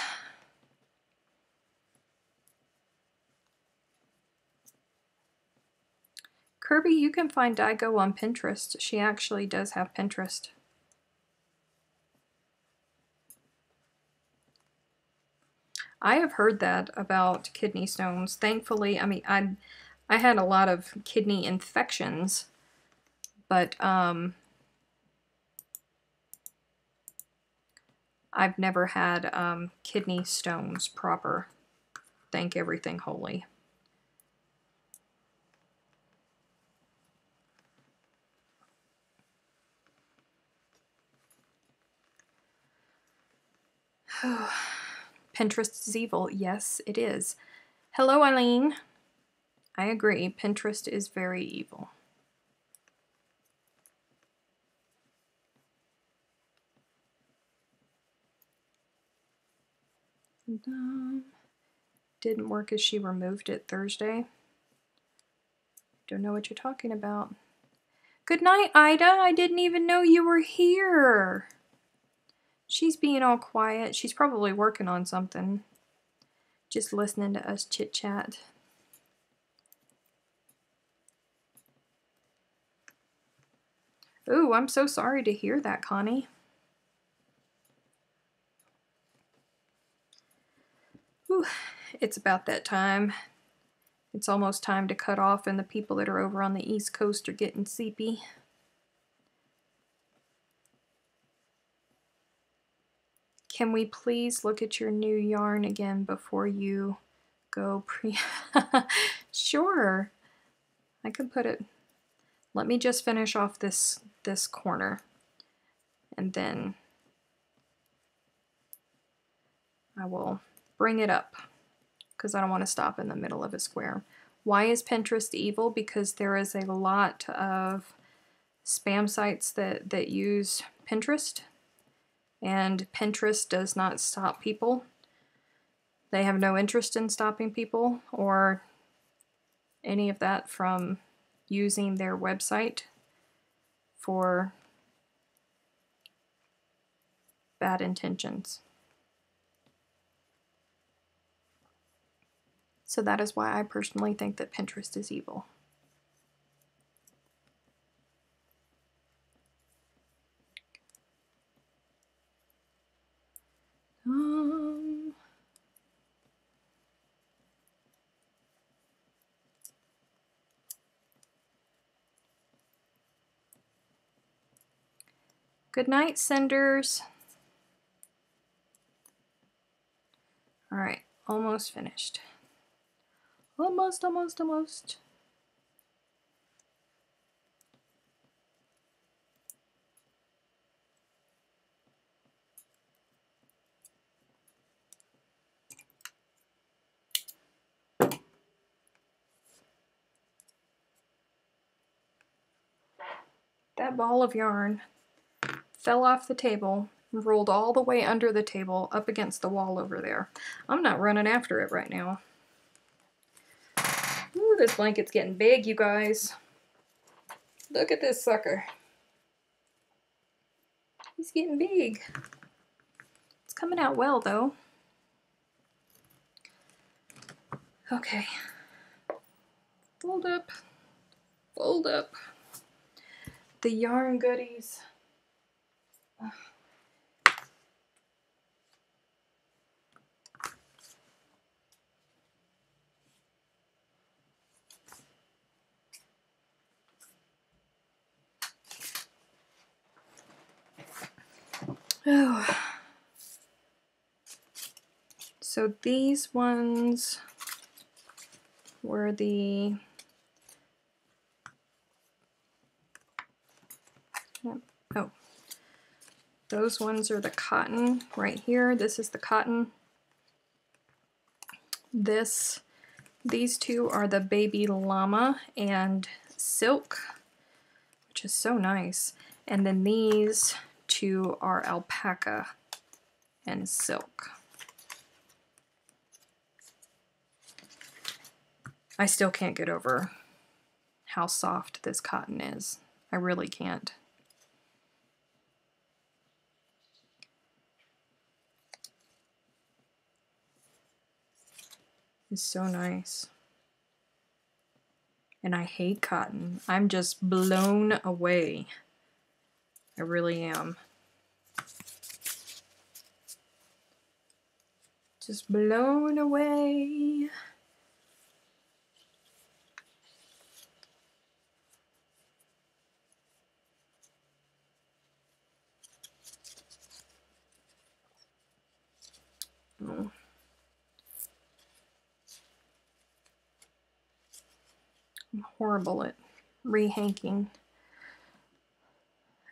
Kirby, you can find Daigo on Pinterest. She actually does have Pinterest. I have heard that about kidney stones. Thankfully, I mean, I had a lot of kidney infections, but I've never had kidney stones proper. Thank everything holy. Pinterest is evil. Yes, it is. Hello, Eileen. I agree. Pinterest is very evil. Didn't work as she removed it Thursday. Don't know what you're talking about. Good night, Ida. I didn't even know you were here. She's being all quiet. She's probably working on something. Just listening to us chit-chat. Ooh, I'm so sorry to hear that, Connie. Ooh. it's about that time. It's almost time to cut off, and the people that are over on the East Coast are getting sleepy. Can we please look at your new yarn again before you go Sure. I could put it. Let me just finish off this corner, and then I will bring it up because I don't want to stop in the middle of a square. Why is Pinterest evil? Because there is a lot of spam sites that use Pinterest, and Pinterest does not stop people. They have no interest in stopping people or any of that from using their website for bad intentions. So that is why I personally think that Pinterest is evil. Good night, senders. All right, almost finished. Almost. That ball of yarn fell off the table, rolled all the way under the table up against the wall over there. I'm not running after it right now. Ooh, this blanket's getting big, you guys. Look at this sucker. He's getting big. It's coming out well, though. Okay. Fold up. Fold up. The yarn goodies. Oh. So these ones were the oh, those ones are the cotton right here. This is the cotton. These two are the baby llama and silk, which is so nice. And then these two are alpaca and silk. I still can't get over how soft this cotton is. I really can't. It's so nice. And I hate cotton. I'm just blown away. I really am. Just blown away. Oh. I'm horrible at rehanking.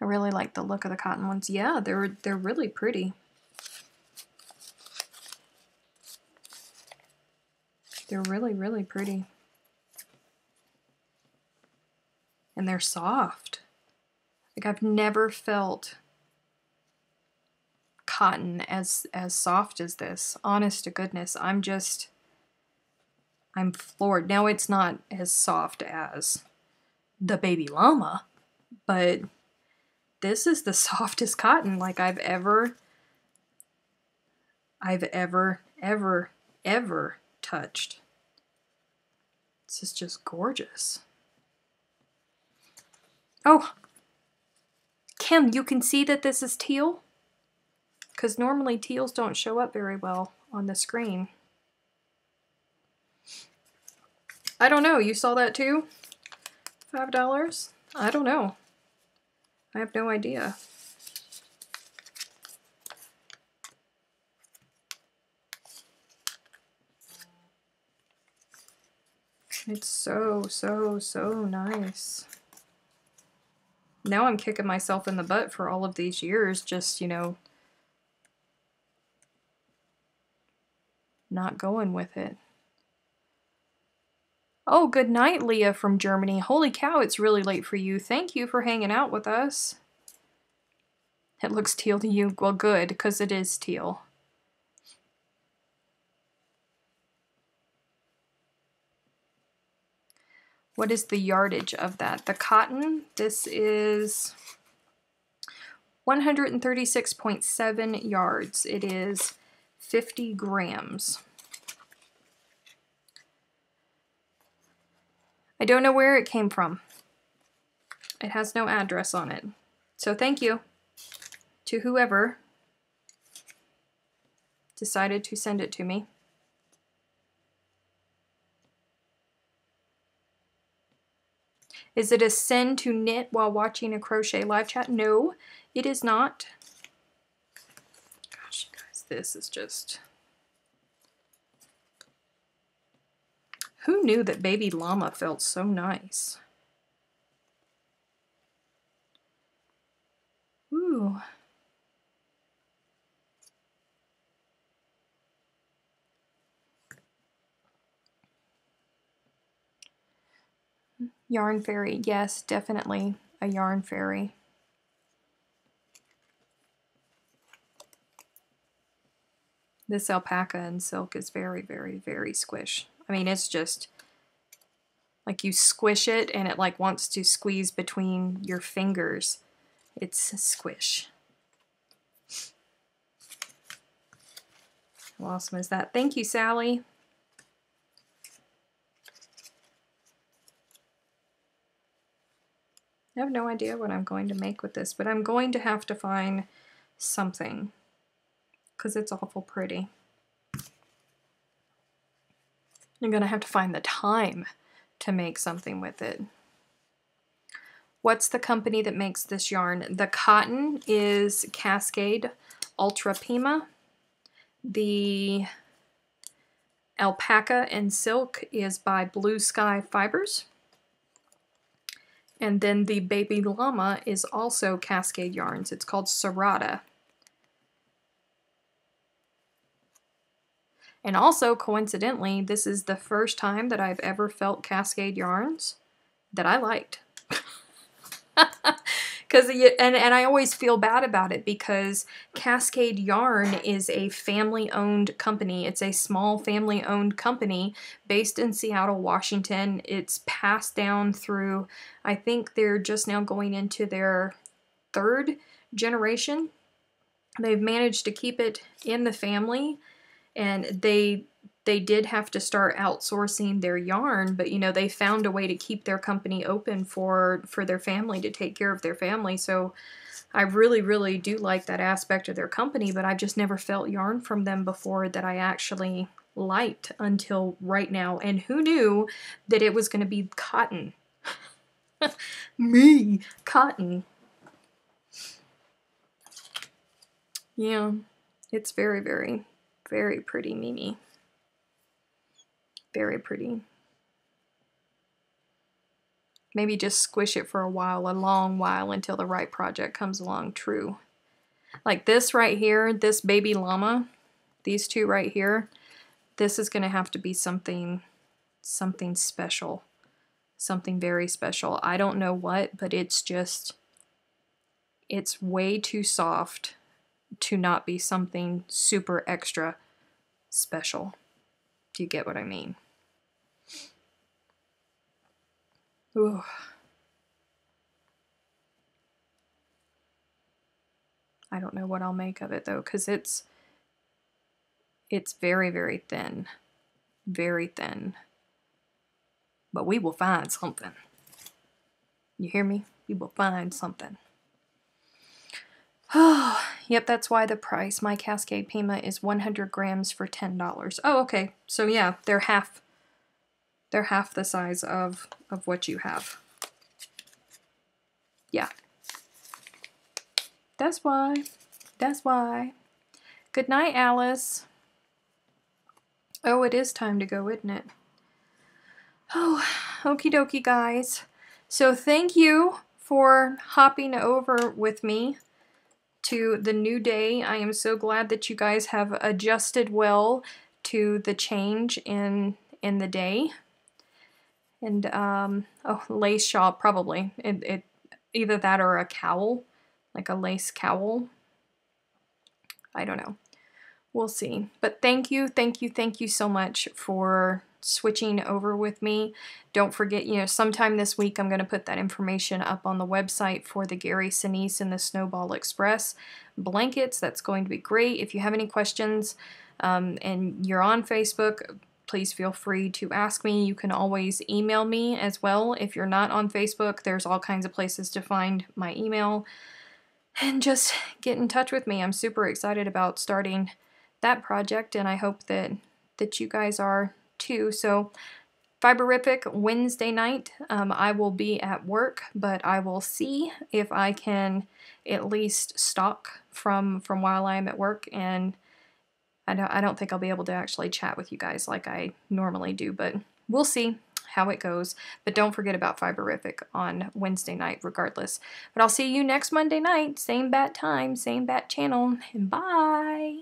I really like the look of the cotton ones. Yeah, they're really pretty. They're really, really pretty. And they're soft. Like, I've never felt cotton as soft as this. Honest to goodness, I'm floored. Now, it's not as soft as the baby llama, but this is the softest cotton like I've ever touched. This is just gorgeous. Oh, Kim, you can see that this is teal? Because normally teals don't show up very well on the screen. I don't know. You saw that too? $5? I don't know. I have no idea. It's so, so, so nice. Now I'm kicking myself in the butt for all of these years, just, you know, not going with it. Oh, good night, Leah from Germany. Holy cow, it's really late for you. Thank you for hanging out with us. It looks teal to you. Well, good, because it is teal. What is the yardage of that? The cotton, this is 136.7 yards. It is 50 grams. I don't know where it came from. It has no address on it. So thank you to whoever decided to send it to me. Is it a sin to knit while watching a crochet live chat? No, it is not. Gosh, guys, this is just... Who knew that baby llama felt so nice? Ooh. Yarn fairy, yes, definitely a yarn fairy. This alpaca and silk is very, very, very squish. I mean, it's just like you squish it and it like wants to squeeze between your fingers. It's a squish. How awesome is that? Thank you, Sally. I have no idea what I'm going to make with this, but I'm going to have to find something because it's awful pretty. I'm going to have to find the time to make something with it. What's the company that makes this yarn? The cotton is Cascade Ultra Pima. The alpaca and silk is by Blue Sky Fibers. And then the baby llama is also Cascade Yarns. It's called Serrata. And also, coincidentally, this is the first time that I've ever felt Cascade Yarns that I liked. And I always feel bad about it because Cascade Yarn is a family-owned company. It's a small family-owned company based in Seattle, Washington. It's passed down through, I think they're just now going into their 3rd generation. They've managed to keep it in the family, and they did have to start outsourcing their yarn, but you know, they found a way to keep their company open for their family, to take care of their family. So I really, really do like that aspect of their company, but I've just never felt yarn from them before that I actually liked until right now. And who knew that it was going to be cotton? Me, cotton. Yeah, it's very, very, very pretty, Mimi. Very pretty. Maybe just squish it for a while, a long while, until the right project comes along. True. Like this right here, this baby llama, these two right here, this is going to have to be something special. Something very special. I don't know what, but it's just, it's way too soft to not be something super extra special. Do you get what I mean? Ooh. I don't know what I'll make of it though, because it's very, very thin. Very thin. But we will find something. You hear me? We will find something. Oh, yep, that's why the price. My Cascade Pima is 100 grams for $10. Oh, okay. So yeah, they're half They're half the size of what you have. Yeah. That's why. That's why. Good night, Alice. Oh, it is time to go, isn't it? Oh, okie dokie, guys. So thank you for hopping over with me to the new day. I am so glad that you guys have adjusted well to the change in the day. And oh, lace shawl, probably. It either that or a cowl, like a lace cowl. I don't know. We'll see. But thank you so much for switching over with me. Don't forget, you know, sometime this week I'm going to put that information up on the website for the Gary Sinise and the Snowball Express blankets. That's going to be great. If you have any questions and you're on Facebook, please feel free to ask me. You can always email me as well. If you're not on Facebook, there's all kinds of places to find my email. And just get in touch with me. I'm super excited about starting that project, and I hope that you guys are too. So Fiberific Wednesday night, I will be at work, but I will see if I can at least stalk from while I am at work, and I don't think I'll be able to actually chat with you guys like I normally do, but we'll see how it goes. But don't forget about Fiberific on Wednesday night regardless. But I'll see you next Monday night, same bat time, same bat channel, and bye!